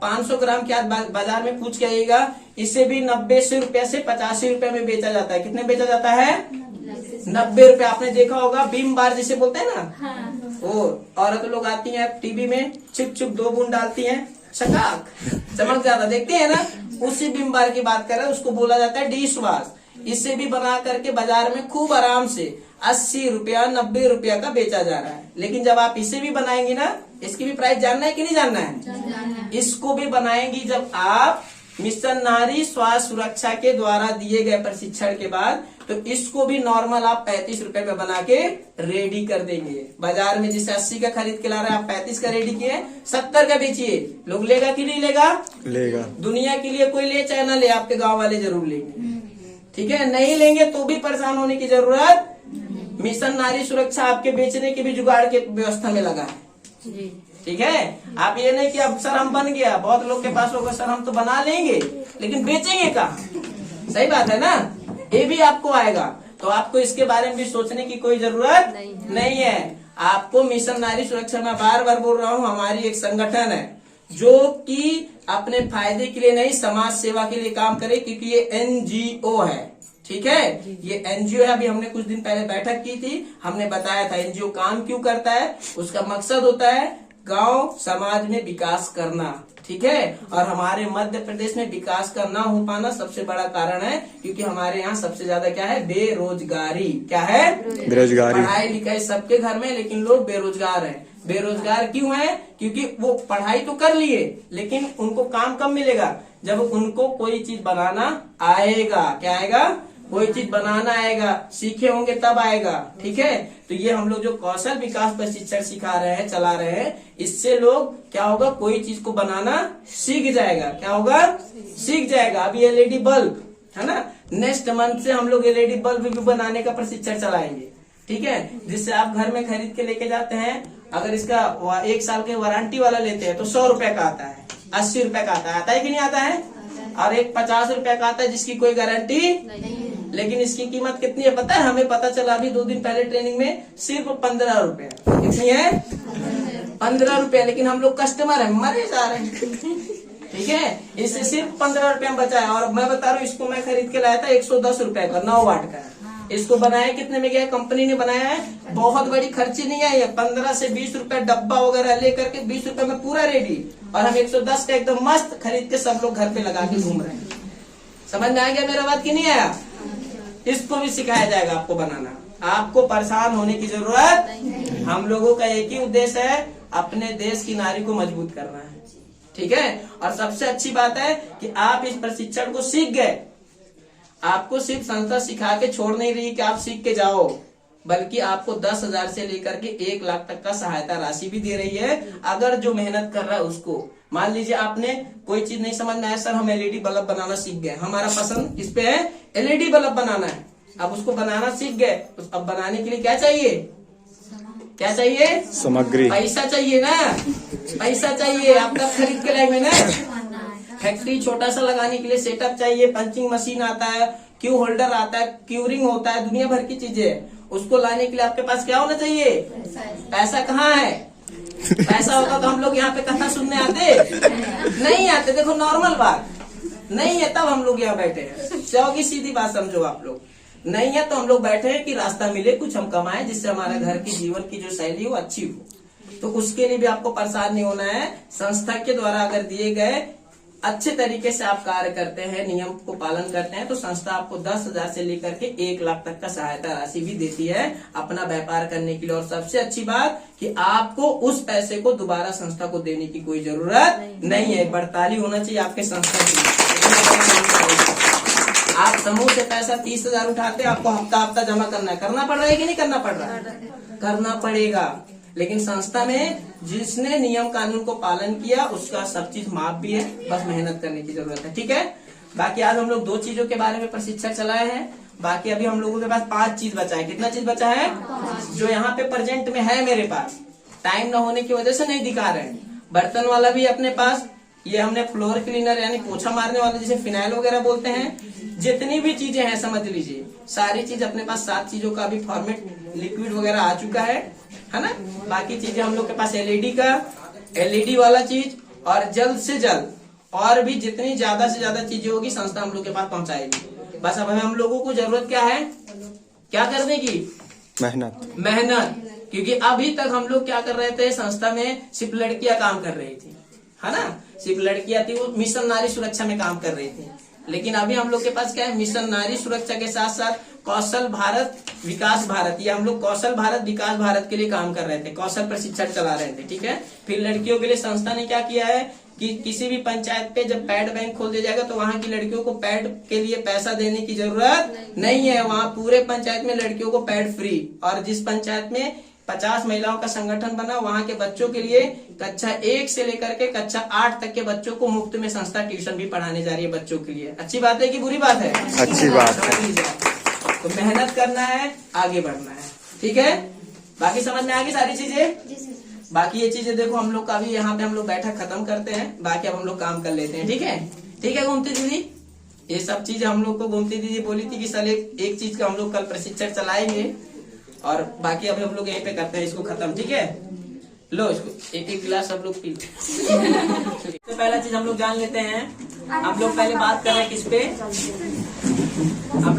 500 ग्राम की, आज बाजार में पूछ के आइएगा, इसे भी 90 रुपए से 85 रुपए में बेचा जाता है। कितने बेचा जाता है? 90 रुपए। आपने देखा होगा बीम बार जिसे बोलते हैं ना, हाँ। वो औरत लोग आती हैं टीवी में, चुप 2 बूंद डालती हैं, चकाक चमक जाता, देखते हैं ना, उसी बीम बार की बात कर रहे हैं। उसको बोला जाता है डिश वॉश। इसे भी बना करके बाजार में खूब आराम से 80 रुपया 90 रुपया का बेचा जा रहा है। लेकिन जब आप इसे भी बनाएंगी ना, इसकी भी प्राइस जानना है कि नहीं जानना है? इसको भी बनाएंगी जब आप मिशन नारी स्वास्थ्य सुरक्षा के द्वारा दिए गए प्रशिक्षण के बाद, तो इसको भी नॉर्मल आप 35 रुपए में बना के रेडी कर देंगे। बाजार में जिसे 80 का खरीद के ला रहे हैं, आप 35 का रेडी किए, 70 का बेचिए। लोग लेगा कि नहीं लेगा? लेगा। दुनिया के लिए कोई ले चाहे ना ले, आपके गाँव वाले जरूर लेंगे। ठीक है, नहीं लेंगे तो भी परेशान होने की जरूरत। मिशन नारी सुरक्षा आपके बेचने के भी जुगाड़ के व्यवस्था में लगा है। ठीक है, आप ये नहीं कि अब सर हम बन गया, बहुत लोग के पास होगा सर हम तो बना लेंगे, लेकिन बेचेंगे कहाँ? सही बात है ना, ये भी आपको आएगा। तो आपको इसके बारे में भी सोचने की कोई जरूरत नहीं है। आपको मिशन नारी सुरक्षा, मैं बार बार बोल रहा हूँ, हमारी एक संगठन है जो कि अपने फायदे के लिए नहीं, समाज सेवा के लिए काम करे, क्योंकि ये NGO है। ठीक है। ये एनजीओ है, अभी हमने कुछ दिन पहले बैठक की थी, हमने बताया था एनजीओ काम क्यों करता है। उसका मकसद होता है गांव समाज में विकास करना, ठीक है। और हमारे मध्य प्रदेश में विकास का ना हो पाना सबसे बड़ा कारण है, क्योंकि हमारे यहाँ सबसे ज्यादा क्या है, बेरोजगारी। क्या है? बेरोजगारी। पढ़ाई लिखाई सबके घर में, लेकिन लोग बेरोजगार हैं। बेरोजगार क्यों है? क्योंकि वो पढ़ाई तो कर लिए, लेकिन उनको काम कब मिलेगा? जब उनको कोई चीज बनाना आएगा। क्या आएगा? कोई चीज बनाना आएगा, सीखे होंगे तब आएगा, ठीक है। तो ये हम लोग जो कौशल विकास प्रशिक्षण सिखा रहे हैं, चला रहे हैं, इससे लोग क्या होगा, कोई चीज को बनाना सीख जाएगा। क्या होगा? सीख जाएगा। अभी एलईडी बल्ब है ना, नेक्स्ट मंथ से हम लोग एलईडी बल्ब भी बनाने का प्रशिक्षण चलाएंगे, ठीक है। जिससे आप घर में खरीद के लेके जाते हैं, अगर इसका 1 साल के वारंटी वाला लेते हैं तो 100 रुपए का आता है, 80 रुपए का आता है कि नहीं आता है? और एक 50 रुपए का आता है जिसकी कोई गारंटी, लेकिन इसकी कीमत कितनी है पता है? हमें पता चला अभी 2 दिन पहले ट्रेनिंग में, सिर्फ 15 रुपए। कितनी है? 15 रुपए। लेकिन हम लोग कस्टमर है, मरे जा रहे हैं, ठीक है। इससे सिर्फ 15 रुपए में बचा है। और मैं बता रहा हूँ, इसको मैं खरीद के लाया था 110 रुपए का, 9 वाट का। इसको बनाया कितने में गया? कंपनी ने बनाया है, बहुत बड़ी खर्ची नहीं आई है। 15 से 20 रुपए डब्बा वगैरह लेकर के 20 रुपए में पूरा रेडी। और हम 110 का एकदम मस्त खरीद के सब लोग घर पे लगा के घूम रहे हैं। समझ में आ गया मेरा बात की नहीं आया? इसको भी सिखाया जाएगा आपको बनाना। आपको परेशान होने की जरूरत, हम लोगों का एक ही उद्देश्य है, अपने देश की नारी को मजबूत करना है, ठीक है। और सबसे अच्छी बात है कि आप इस प्रशिक्षण को सीख गए। आपको सिर्फ संस्था सिखा के छोड़ नहीं रही कि आप सीख के जाओ, बल्कि आपको 10,000 से लेकर के 1 लाख तक का सहायता राशि भी दे रही है, अगर जो मेहनत कर रहा है उसको। मान लीजिए आपने कोई चीज नहीं समझ में आया, सर हम एलईडी बल्ब बनाना सीख गए, हमारा पसंद इस पे है, एलईडी बल्ब बनाना है। अब उसको बनाना सीख गए, तो अब बनाने के लिए क्या चाहिए? क्या चाहिए? सामग्री। पैसा चाहिए ना, पैसा चाहिए। आप तब खरीद के लाएंगे ना। फैक्ट्री छोटा सा लगाने के लिए सेटअप चाहिए, पंचिंग मशीन आता है, क्यू होल्डर आता है, क्यूरिंग होता है, दुनिया भर की चीजें। उसको लाने के लिए आपके पास क्या होना चाहिए? पैसा कहाँ है? पैसा होता तो हम लोग यहाँ पे कथा सुनने आते नहीं आते। देखो नॉर्मल बात नहीं है, तब हम लोग यहाँ बैठे हैं। चौकी सीधी बात समझो आप लोग, नहीं है तो हम लोग बैठे हैं कि रास्ता मिले, कुछ हम कमाए, जिससे हमारे घर की जीवन की जो शैली हो अच्छी हो। तो उसके लिए भी आपको परेशान नहीं होना है। संस्था के द्वारा अगर दिए गए अच्छे तरीके से आप कार्य करते हैं, नियम को पालन करते हैं, तो संस्था आपको 10,000 से लेकर के 1 लाख तक का सहायता राशि भी देती है अपना व्यापार करने के लिए। और सबसे अच्छी बात कि आपको उस पैसे को दोबारा संस्था को देने की कोई जरूरत नहीं है। बड़ताली होना चाहिए आपके संस्था की। आप समूह से पैसा 30,000 उठाते हैं, आपको हफ्ता जमा करना है, करना पड़ रहा है कि नहीं करना पड़ रहा है? करना पड़ेगा। लेकिन संस्था में जिसने नियम कानून को पालन किया उसका सब चीज माफ भी है, बस मेहनत करने की जरूरत है, ठीक है। बाकी आज हम लोग 2 चीजों के बारे में प्रशिक्षण चलाए हैं। बाकी अभी हम लोगों के पास 5 चीज बचा है। कितना चीज बचा है? जो यहाँ पे प्रेजेंट में है मेरे पास, टाइम न होने की वजह से नहीं दिखा रहे हैं। बर्तन वाला भी अपने पास, ये हमने फ्लोर क्लीनर यानी पोछा मारने वाला जिसे फिनाइल वगैरह बोलते हैं, जितनी भी चीजें हैं समझ लीजिए सारी चीज अपने पास 7 चीजों का अभी फॉर्मेट लिक्विड वगैरह आ चुका है ना। बाकी चीजें हम लोग के पास एलईडी वाला चीज, और जल्द से जल्द और भी जितनी ज्यादा से ज्यादा चीजें होगी संस्था हम लोग के पास पहुंचाएगी। बस अब हम लोगों को जरूरत क्या है? क्या करने की? मेहनत। क्योंकि अभी तक हम लोग क्या कर रहे थे, संस्था में सिर्फ लड़कियां काम कर रही थी, है ना। सिर्फ लड़कियां थी, वो मिशन नारी सुरक्षा में काम कर रही थी। लेकिन अभी हम लोग के पास क्या है? मिशन नारी सुरक्षा के साथ साथ कौशल भारत विकास भारत, ये हम लोग कौशल भारत विकास भारत के लिए काम कर रहे थे, कौशल प्रशिक्षण चला रहे थे, ठीक है। फिर लड़कियों के लिए संस्था ने क्या किया है कि किसी भी पंचायत पे जब पैड बैंक खोल दिया जाएगा तो वहाँ की लड़कियों को पैड के लिए पैसा देने की जरूरत नहीं है। वहाँ पूरे पंचायत में लड़कियों को पैड फ्री। और जिस पंचायत में 50 महिलाओं का संगठन बना, वहाँ के बच्चों के लिए कक्षा 1 से लेकर के कक्षा 8 तक के बच्चों को मुफ्त में संस्था ट्यूशन भी पढ़ाने जा रही है बच्चों के लिए। अच्छी बात है कि बुरी बात है? अच्छी बात है। तो मेहनत करना है, आगे बढ़ना है, ठीक है। बाकी समझ में आ गई सारी चीजें? बाकी ये चीजें देखो हम लोग का भी यहाँ पे हम लोग बैठक खत्म करते हैं, बाकी अब हम लोग काम कर लेते हैं, ठीक है। ठीक है गोमती दीदी, ये सब चीजें हम लोग को गोमती दीदी बोली थी कि सर एक चीज का हम लोग कल प्रशिक्षण चलाएंगे, और बाकी अभी हम लोग यहीं पे करते हैं इसको खत्म, ठीक है। लो इसको एक गिलास सब लोग पी लो। तो पहला चीज हम लोग जान लेते हैं, हम लोग पहले बात कर रहे हैं किस पे? हम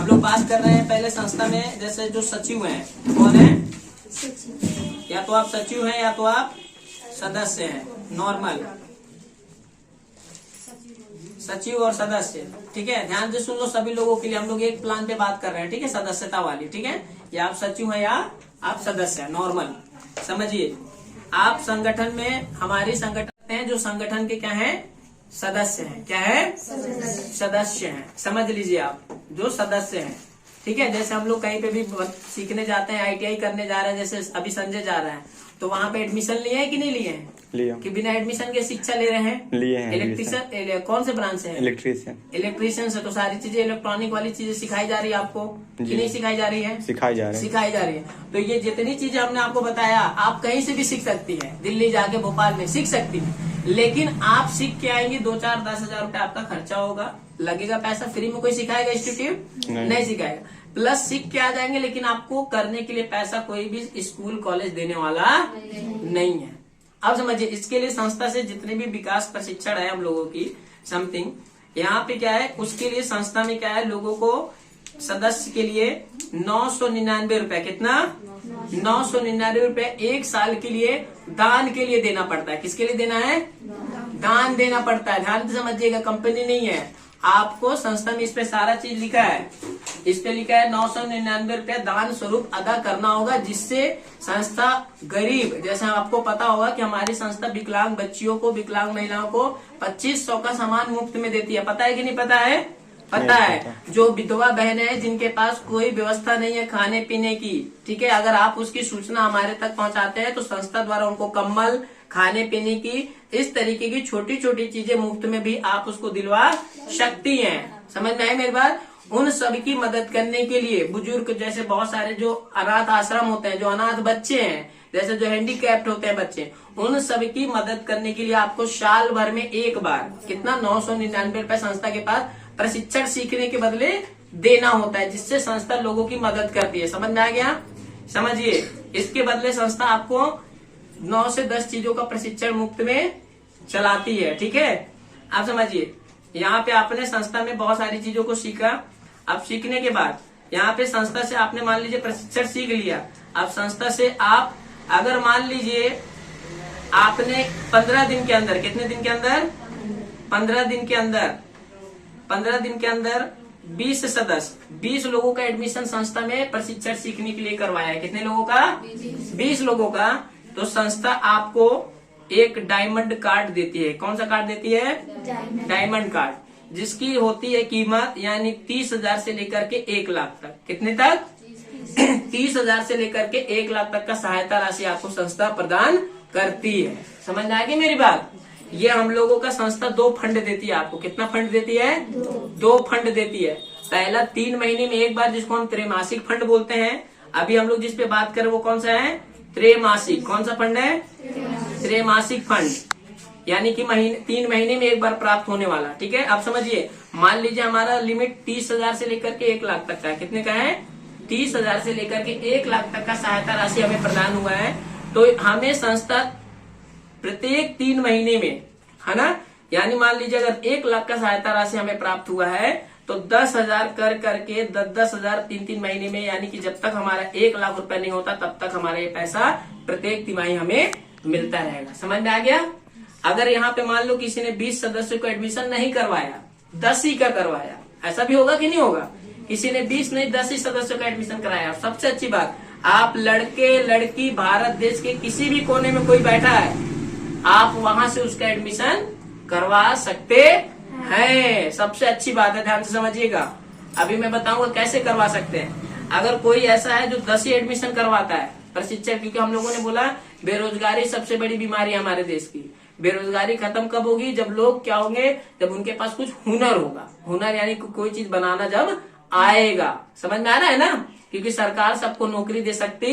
लोग बात कर रहे हैं पहले संस्था में जैसे जो सचिव हैं, कौन है? या तो आप सचिव हैं या तो आप सदस्य हैं, नॉर्मल सचिव और सदस्य। ठीक है, ध्यान से सुन लो सभी लोगों के लिए, हम लोग एक प्लान पे बात कर रहे हैं। ठीक है, सदस्यता वाली। ठीक है, या आप सचिव हैं या आप सदस्य हैं, नॉर्मल। समझिए, आप संगठन में हमारे संगठन हैं जो संगठन के क्या है? सदस्य हैं। क्या है? सदस्य हैं। समझ लीजिए आप, जो सदस्य हैं। ठीक है, जैसे हम लोग कहीं पे भी सीखने जाते हैं, ITI करने जा रहे हैं, जैसे अभी संजय जा रहा है, तो वहाँ पे एडमिशन लिए हैं कि नहीं लिए हैं? लिया। कि बिना एडमिशन के शिक्षा ले रहे हैं? लिए हैं। इलेक्ट्रिशियन कौन से ब्रांच से है? इलेक्ट्रिशियन से। तो सारी चीजें इलेक्ट्रॉनिक वाली चीजें सिखाई जा रही है आपको कि नहीं सिखाई जा रही है? सिखाई जा रही है। तो ये जितनी चीजें हमने आपको बताया, आप कहीं से भी सीख सकती है, दिल्ली जाके भोपाल में सीख सकती है। लेकिन आप सीख के आएंगे, 2-4-10 हजार रुपए आपका खर्चा होगा, लगेगा पैसा। फ्री में कोई सिखाएगा इंस्टीट्यूट? नहीं सिखाएगा। प्लस सीख के आ जाएंगे, लेकिन आपको करने के लिए पैसा कोई भी स्कूल कॉलेज देने वाला नहीं है। अब समझिए, इसके लिए संस्था से जितने भी विकास प्रशिक्षण है हम लोगों की समथिंग, यहाँ पे क्या है, उसके लिए संस्था में क्या है, लोगों को सदस्य के लिए 999 रुपए, कितना? 999 रुपए एक साल के लिए दान के लिए देना पड़ता है। किसके लिए देना है? दान देना पड़ता है। ध्यान से समझिएगा, कंपनी नहीं है। आपको संस्था में इस पे सारा चीज लिखा है, इस पे लिखा है 999 रुपया दान स्वरूप अदा करना होगा, जिससे संस्था गरीब, जैसे आपको पता होगा कि हमारी संस्था विकलांग बच्चियों को, विकलांग महिलाओं को 2500 का सामान मुफ्त में देती है। पता है कि नहीं पता है? पता है। जो विधवा बहनें हैं जिनके पास कोई व्यवस्था नहीं है खाने पीने की, ठीक है, अगर आप उसकी सूचना हमारे तक पहुंचाते हैं तो संस्था द्वारा उनको कंबल, खाने पीने की, इस तरीके की छोटी छोटी चीजें मुफ्त में भी आप उसको दिलवा सकती हैं। समझ में आई मेरी बात? उन सभी की मदद करने के लिए बुजुर्ग, जैसे बहुत सारे जो अनाथ आश्रम होते हैं, जो अनाथ बच्चे हैं, जैसे जो हैंडीकैप्ड होते हैं बच्चे, उन सभी की मदद करने के लिए आपको साल भर में एक बार कितना 999 रुपए संस्था के पास प्रशिक्षण सीखने के बदले देना होता है, जिससे संस्था लोगों की मदद करती है। समझ में आ गया? समझिए, इसके बदले संस्था आपको 9 से 10 चीजों का प्रशिक्षण मुफ्त में चलाती है। ठीक है, आप समझिए, यहाँ पे आपने संस्था में बहुत सारी चीजों को सीखा। अब सीखने के बाद यहाँ पे संस्था से आपने मान लीजिए प्रशिक्षण सीख लिया। अब संस्था से आप अगर मान लीजिए आपने 15 दिन के अंदर, कितने दिन के अंदर? 15 दिन के अंदर 20 सदस्य, 20 लोगों का एडमिशन संस्था में प्रशिक्षण सीखने के लिए करवाया है। कितने लोगों का? 20 लोगों का। तो संस्था आपको एक डायमंड कार्ड देती है। कौन सा कार्ड देती है? डायमंड कार्ड, जिसकी होती है कीमत यानी 30,000 से लेकर के 1 लाख तक। कितने तक? 30,000 से लेकर के 1 लाख तक का सहायता राशि आपको संस्था प्रदान करती है। समझ में आएगी मेरी बात? ये हम लोगों का संस्था 2 फंड देती है आपको। कितना फंड देती है? 2 फंड देती है। पहला 3 महीने में एक बार, जिसको हम त्रैमासिक फंड बोलते हैं। अभी हम लोग जिस पे बात करें वो कौन सा है? त्रैमासिक। कौन सा फंड है? त्रैमासिक फंड, यानी कि 3 महीने में एक बार प्राप्त होने वाला। ठीक है, आप समझिए, मान लीजिए हमारा लिमिट 30,000 से लेकर के 1 लाख तक का है। कितने का है? 30,000 से लेकर के 1 लाख तक का सहायता राशि हमें प्रदान हुआ है। तो हमें संस्था प्रत्येक 3 महीने में, है ना, यानी मान लीजिए अगर 1 लाख का सहायता राशि हमें प्राप्त हुआ है तो 10,000 कर करके 10,000 3 महीने में, यानी कि जब तक हमारा 1 लाख रुपया नहीं होता तब तक हमारा ये पैसा प्रत्येक तिमाही हमें मिलता रहेगा। समझ में आ गया? अगर यहाँ पे मान लो किसी ने 20 सदस्यों को एडमिशन नहीं करवाया, 10 ही का करवाया, ऐसा भी होगा कि नहीं होगा? किसी ने 20 नहीं 10 ही सदस्यों का एडमिशन कराया। सबसे अच्छी बात, आप लड़के लड़की भारत देश के किसी भी कोने में कोई बैठा है, आप वहां से उसका एडमिशन करवा सकते हैं। सबसे अच्छी बात है, ध्यान से समझिएगा। अभी मैं बताऊंगा कैसे करवा सकते हैं। अगर कोई ऐसा है जो 10 ही एडमिशन करवाता है प्रशिक्षण, क्योंकि हम लोगों ने बोला बेरोजगारी सबसे बड़ी बीमारी है हमारे देश की। बेरोजगारी खत्म कब होगी? जब लोग क्या होंगे? जब उनके पास कुछ हुनर होगा। हुनर यानी कोई चीज बनाना जब आएगा। समझ में आ रहा है ना? क्योंकि सरकार सबको नौकरी दे सकती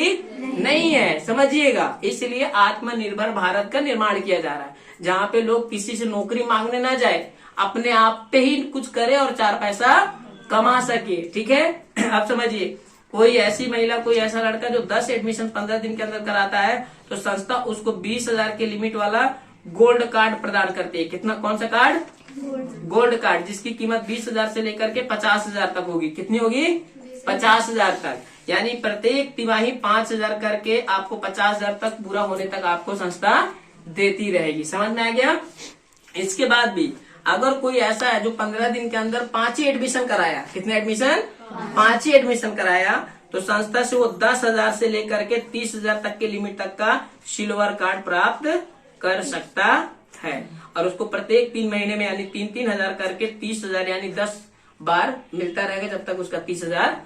नहीं है, समझिएगा। इसलिए आत्मनिर्भर भारत का निर्माण किया जा रहा है, जहाँ पे लोग किसी से नौकरी मांगने ना जाए, अपने आप पे ही कुछ करे और 4 पैसा कमा सके। ठीक है, आप समझिए, कोई ऐसी महिला, कोई ऐसा लड़का जो 10 एडमिशन 15 दिन के अंदर कराता है, तो संस्था उसको 20,000 के लिमिट वाला गोल्ड कार्ड प्रदान करती है। कितना? कौन सा कार्ड? गोल्ड कार्ड जिसकी कीमत 20,000 से लेकर के 50,000 तक होगी। कितनी होगी? 50,000 तक। यानी प्रत्येक तिमाही 5,000 करके आपको 50,000 तक पूरा होने तक आपको संस्था देती रहेगी। समझ में आ गया? इसके बाद भी अगर कोई ऐसा है जो 15 दिन के अंदर 5 ही एडमिशन कराया, कितने एडमिशन? 5 ही एडमिशन कराया, तो संस्था से वो 10,000 से लेकर के 30,000 तक के लिमिट तक का सिल्वर कार्ड प्राप्त कर सकता है। और उसको प्रत्येक 3 महीने में यानी 3-3 हजार करके 30,000 यानी 10 बार मिलता रहेगा जब तक उसका 30,000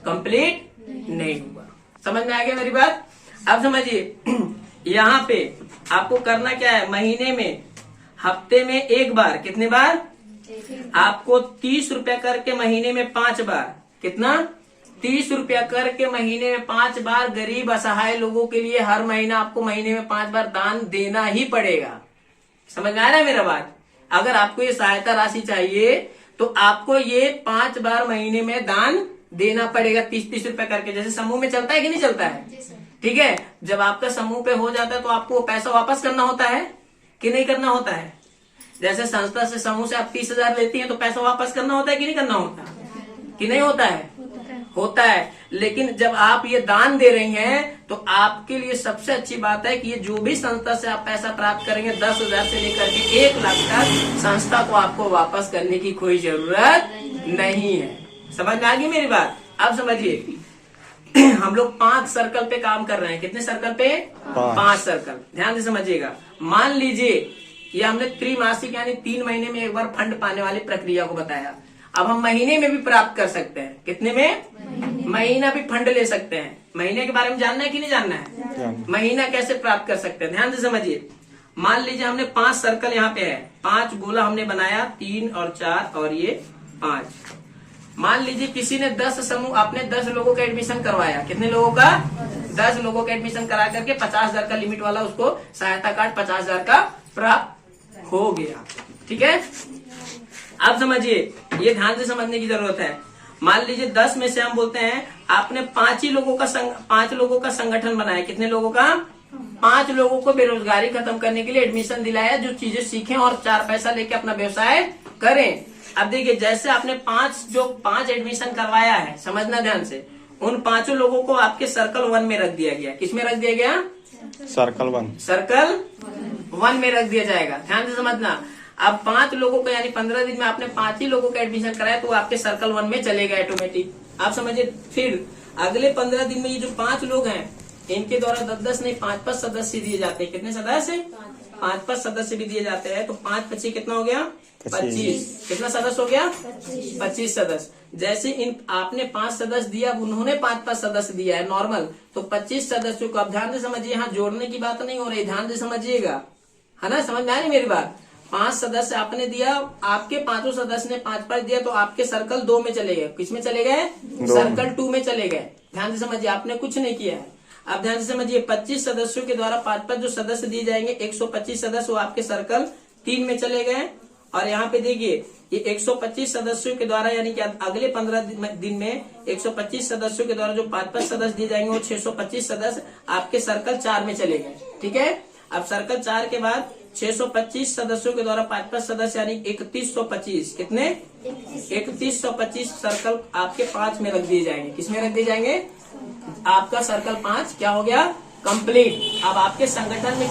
कंप्लीट नहीं हुआ। समझ में आ गया मेरी बात? अब समझिए यहाँ पे आपको करना क्या है, महीने में हफ्ते में एक बार, कितने बार? आपको 30 रुपया करके महीने में 5 बार, कितना? 30 रुपया करके महीने में 5 बार गरीब असहाय लोगों के लिए हर महीना आपको महीने में 5 बार दान देना ही पड़ेगा। समझ में आ रहा है मेरा बात? अगर आपको ये सहायता राशि चाहिए तो आपको ये 5 बार महीने में दान देना पड़ेगा, 30-30 रुपया करके। जैसे समूह में चलता है कि नहीं चलता है? ठीक है, जब आपका समूह पे हो जाता है तो आपको पैसा वापस करना होता है कि नहीं करना होता है? जैसे संस्था से समूह से आप 30,000 लेती हैं तो पैसा वापस करना होता है कि नहीं करना होता? कि नहीं होता है? होता है। लेकिन जब आप ये दान दे रही हैं तो आपके लिए सबसे अच्छी बात है कि ये जो भी संस्था से आप पैसा प्राप्त करेंगे 10,000 से लेकर के 1 लाख तक संस्था को आपको वापस करने की कोई जरूरत नहीं है। समझ में आ गई मेरी बात? अब समझिए हम लोग 5 सर्कल पे काम कर रहे हैं। कितने सर्कल पे? 5 सर्कल। ध्यान से समझिएगा। मान लीजिए ये हमने त्रैमासिक यानी 3 महीने में एक बार फंड पाने वाली प्रक्रिया को बताया। अब हम महीने में भी प्राप्त कर सकते हैं। कितने में? महीना भी फंड ले सकते हैं। महीने के बारे में जानना है कि नहीं जानना है? महीना कैसे प्राप्त कर सकते हैं, ध्यान से समझिए। मान लीजिए हमने 5 सर्कल यहाँ पे है, 5 गोला हमने बनाया, 3 और 4 और ये 5। मान लीजिए किसी ने 10 समूह, आपने 10 लोगों का एडमिशन करवाया। कितने लोगों का? 10 लोगों का एडमिशन करा करके 50,000 का लिमिट वाला उसको सहायता कार्ड 50,000 का प्राप्त हो गया। ठीक है, अब समझिए, ये ध्यान से समझने की जरूरत है। मान लीजिए 10 में से हम बोलते हैं आपने 5 लोगों का संगठन बनाया। कितने लोगों का? 5 लोगों को बेरोजगारी खत्म करने के लिए एडमिशन दिलाया, जो चीजें सीखें और 4 पैसा लेके अपना व्यवसाय करें। अब देखिए जैसे आपने 5 एडमिशन करवाया है, समझना ध्यान से, उन 5 लोगों को आपके सर्कल 1 में रख दिया गया। किसमें रख दिया गया? सर्कल 1। सर्कल 1 में रख दिया जाएगा। ध्यान से समझना। अब 5 लोगों को यानी 15 दिन में आपने 5 ही लोगों का एडमिशन कराया तो आपके सर्कल 1 में चलेगा ऑटोमेटिक। आप समझिए, फिर अगले 15 दिन में ये जो 5 लोग हैं इनके द्वारा 10-10 नहीं 5-5 सदस्य दिए जाते हैं। कितने सदस्य? 5-5 सदस्य भी दिए जाते हैं। तो 5-5 कितना हो गया? 25। कितना सदस्य हो गया? 25 सदस्य। जैसे इन आपने 5 सदस्य दिया, उन्होंने 5-5 सदस्य दिया है नॉर्मल, तो 25 सदस्यों को। अब ध्यान से समझिए, यहाँ जोड़ने की बात नहीं हो रही, ध्यान से समझिएगा, है ना? समझ में आ रही मेरी बात? 5 सदस्य आपने दिया, आपके 5 सदस्य ने 5-5 दिया तो आपके सर्कल 2 में चले गए। किस में चले गए? सर्कल 2 में चले गए। ध्यान से समझिए, आपने कुछ नहीं किया है। अब ध्यान से समझिए, 25 सदस्यों के द्वारा 5-5 जो सदस्य दिए जाएंगे, 125 सदस्य वो आपके सर्कल 3 में चले गए। और यहाँ पे देखिए ये 125 सदस्यों के द्वारा यानी कि अगले 15 दिन में 125 सदस्यों के द्वारा जो 5-5 सदस्य दिए जाएंगे वो 625 सदस्य आपके सर्कल 4 में चले गए। ठीक है, अब सर्कल 4 के बाद 625 सदस्यों के द्वारा 5-5 सदस्य यानी 3125। कितने? 3125 सर्कल आपके 5 में रख दिए जाएंगे। किसमें रख दिए जाएंगे? आपका सर्कल 5 क्या हो गया? कंप्लीट। अब आपके संगठन में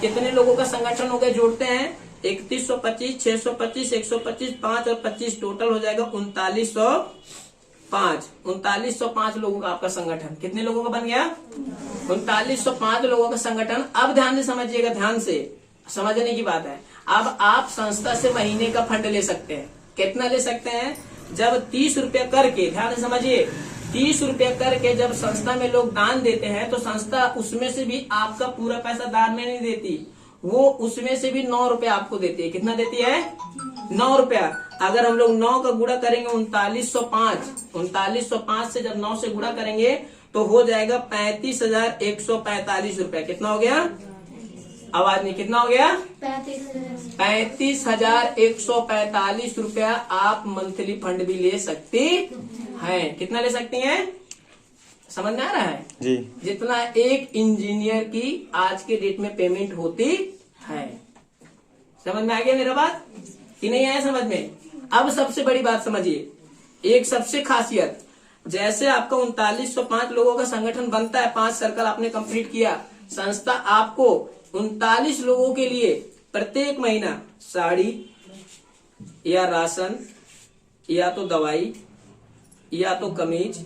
कितने लोगों का संगठन हो गया? जोड़ते हैं, 3125, 625, 125, 5 और 25 टोटल हो जाएगा 3905। 3905 लोगों का आपका संगठन। कितने लोगों का बन गया? 3905 लोगों का संगठन। अब ध्यान से समझिएगा, ध्यान से समझने की बात है। अब आप संस्था से महीने का फंड ले सकते हैं। कितना ले सकते हैं? जब 30 रुपया करके, ध्यान से समझिए, 30 रुपया करके जब संस्था में लोग दान देते हैं तो संस्था उसमें से भी आपका पूरा पैसा दान में नहीं देती, वो उसमें से भी 9 रुपया आपको देती है। कितना देती है? 9 रुपया। अगर हम लोग 9 का गुणा करेंगे 3905 से जब 9 से गुणा करेंगे तो हो जाएगा 35,145 रुपया। कितना हो गया? आवाज नहीं, कितना हो गया? 35,145 रुपया आप मंथली फंड भी ले सकती हैं। कितना ले सकती हैं? समझ में आ रहा है जी? जितना एक इंजीनियर की आज के डेट में पेमेंट होती है। समझ में आ गया मेरा बात? कि नहीं आया समझ में? अब सबसे बड़ी बात समझिए, एक सबसे खासियत, जैसे आपका 3905 लोगों का संगठन बनता है, 5 सर्कल आपने कंप्लीट किया, संस्था आपको 39 लोगों के लिए प्रत्येक महीना साड़ी या राशन या तो दवाई या तो कमीज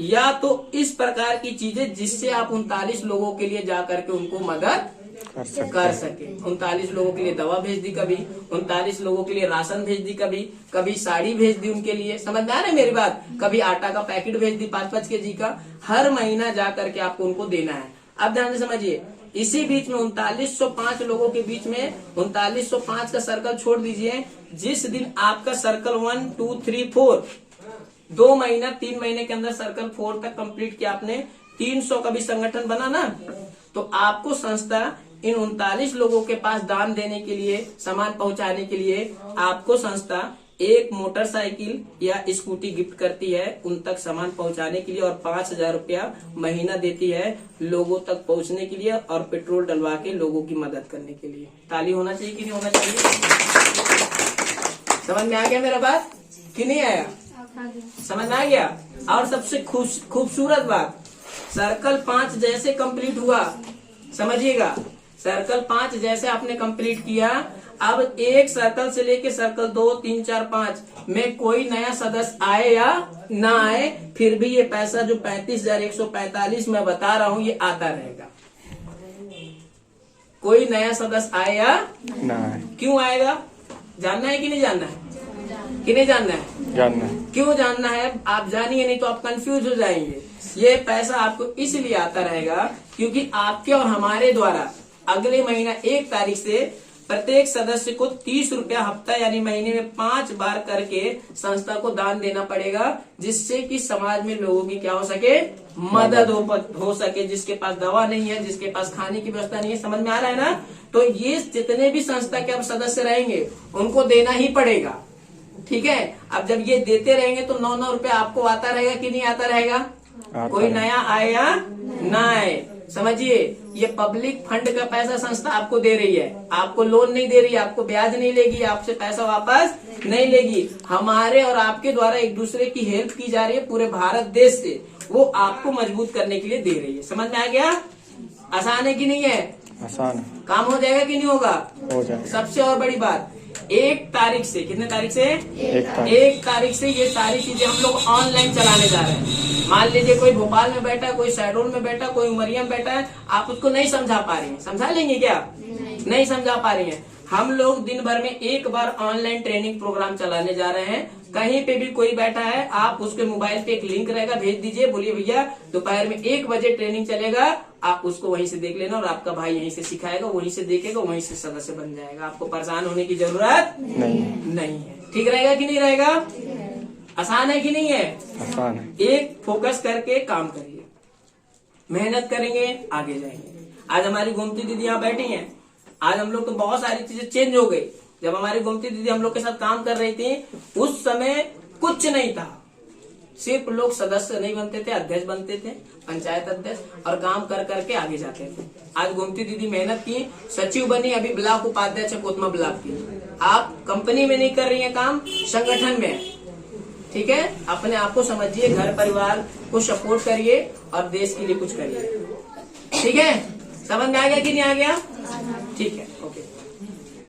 या तो इस प्रकार की चीजें जिससे आप 39 लोगों के लिए जाकर के उनको मदद कर सके। 39 लोगों के लिए दवा भेज दी, कभी 39 लोगों के लिए राशन भेज दी, कभी साड़ी भेज दी उनके लिए, समझ में आ रहा है मेरी बात? कभी आटा का पैकेट भेज दी 5-5 kg का, हर महीना जा करके आपको उनको देना है। अब ध्यान से समझिए, इसी बीच में 3905 लोगों के बीच में 3905 का सर्कल छोड़ दीजिए, जिस दिन आपका सर्कल 1, 2, 3, 4 2 महीना 3 महीने के अंदर सर्कल 4 तक कंप्लीट किया आपने, 300 का भी संगठन बना ना, तो आपको संस्था इन 39 लोगों के पास दान देने के लिए, सामान पहुंचाने के लिए आपको संस्था एक मोटरसाइकिल या स्कूटी गिफ्ट करती है उन तक सामान पहुंचाने के लिए, और 5000 रुपया महीना देती है लोगों तक पहुंचने के लिए और पेट्रोल डलवा के लोगों की मदद करने के लिए। ताली होना चाहिए कि नहीं होना चाहिए? समझ में आ गया मेरा बात कि नहीं आया? समझ में आ गया? और सबसे खूबसूरत बात, सर्कल 5 जैसे कंप्लीट हुआ, समझिएगा, सर्कल 5 जैसे आपने कंप्लीट किया, अब एक सर्कल से लेके सर्कल 2, 3, 4, 5 में कोई नया सदस्य आए या ना आए, फिर भी ये पैसा जो 35,145 मैं बता रहा हूँ ये आता रहेगा। कोई नया सदस्य आए या ना आए। क्यों आएगा? जानना है कि नहीं जानना है? कि नहीं जानना है? जानना है। क्यों जानना है? आप जानिए, नहीं तो आप कंफ्यूज हो जाएंगे। ये पैसा आपको इसलिए आता रहेगा क्योंकि आपके और हमारे द्वारा अगले महीना 1 तारीख से प्रत्येक सदस्य को 30 रुपया हफ्ता यानी महीने में 5 बार करके संस्था को दान देना पड़ेगा, जिससे कि समाज में लोगों की क्या हो सके, मदद हो सके। जिसके पास दवा नहीं है, जिसके पास खाने की व्यवस्था नहीं है, समझ में आ रहा है ना? तो ये जितने भी संस्था के अब सदस्य रहेंगे उनको देना ही पड़ेगा, ठीक है? अब जब ये देते रहेंगे तो 9-9 रुपया आपको आता रहेगा कि नहीं आता रहेगा? कोई नया आए या ना आए, समझिए, ये पब्लिक फंड का पैसा संस्था आपको दे रही है, आपको लोन नहीं दे रही है, आपको ब्याज नहीं लेगी, आपसे पैसा वापस नहीं लेगी। हमारे और आपके द्वारा एक दूसरे की हेल्प की जा रही है पूरे भारत देश से, वो आपको मजबूत करने के लिए दे रही है। समझ में आ गया? आसान है कि नहीं है? आसान है। काम हो जाएगा कि नहीं होगा? हो जाएगा। सबसे और बड़ी बात, 1 तारीख से, कितने तारीख से? 1 तारीख से ये सारी चीजें हम लोग ऑनलाइन चलाने जा रहे हैं। मान लीजिए कोई भोपाल में बैठा है, कोई शहडोल में बैठा है, कोई उमरिया में बैठा है, आप उसको नहीं समझा पा रही हैं, समझा लेंगे क्या? नहीं समझा पा रही हैं। हम लोग दिन भर में 1 बार ऑनलाइन ट्रेनिंग प्रोग्राम चलाने जा रहे हैं। कहीं पे भी कोई बैठा है, आप उसके मोबाइल पे एक लिंक रहेगा, भेज दीजिए, बोलिए भैया दोपहर में 1 बजे ट्रेनिंग चलेगा, आप उसको वहीं से देख लेना और आपका भाई यहीं से सिखाएगा, वहीं से देखेगा, वहीं से सदस्य बन जाएगा। आपको परेशान होने की जरूरत नहीं है। ठीक रहेगा कि नहीं रहेगा? आसान है कि नहीं है? आसान है। एक फोकस करके काम करिए, मेहनत करेंगे, आगे जाएंगे। आज हमारी गोमती दीदी यहाँ बैठी हैं। आज हम लोग तो बहुत सारी चीजें चेंज हो गई। जब हमारी गोमती दीदी हम लोग के साथ काम कर रही थी, उस समय कुछ नहीं था, सिर्फ लोग सदस्य नहीं बनते थे, अध्यक्ष बनते थे, पंचायत अध्यक्ष, और काम कर करके आगे जाते थे। आज गोमती दीदी मेहनत की, सचिव बनी, अभी ब्लॉक उपाध्यक्ष है कोतमा ब्लॉक की। आप कंपनी में नहीं कर रही है काम, संगठन में, ठीक है? अपने आप को समझिए, घर परिवार को सपोर्ट करिए और देश के लिए कुछ करिए, ठीक है? समझ में आ गया कि नहीं आ गया? ठीक है।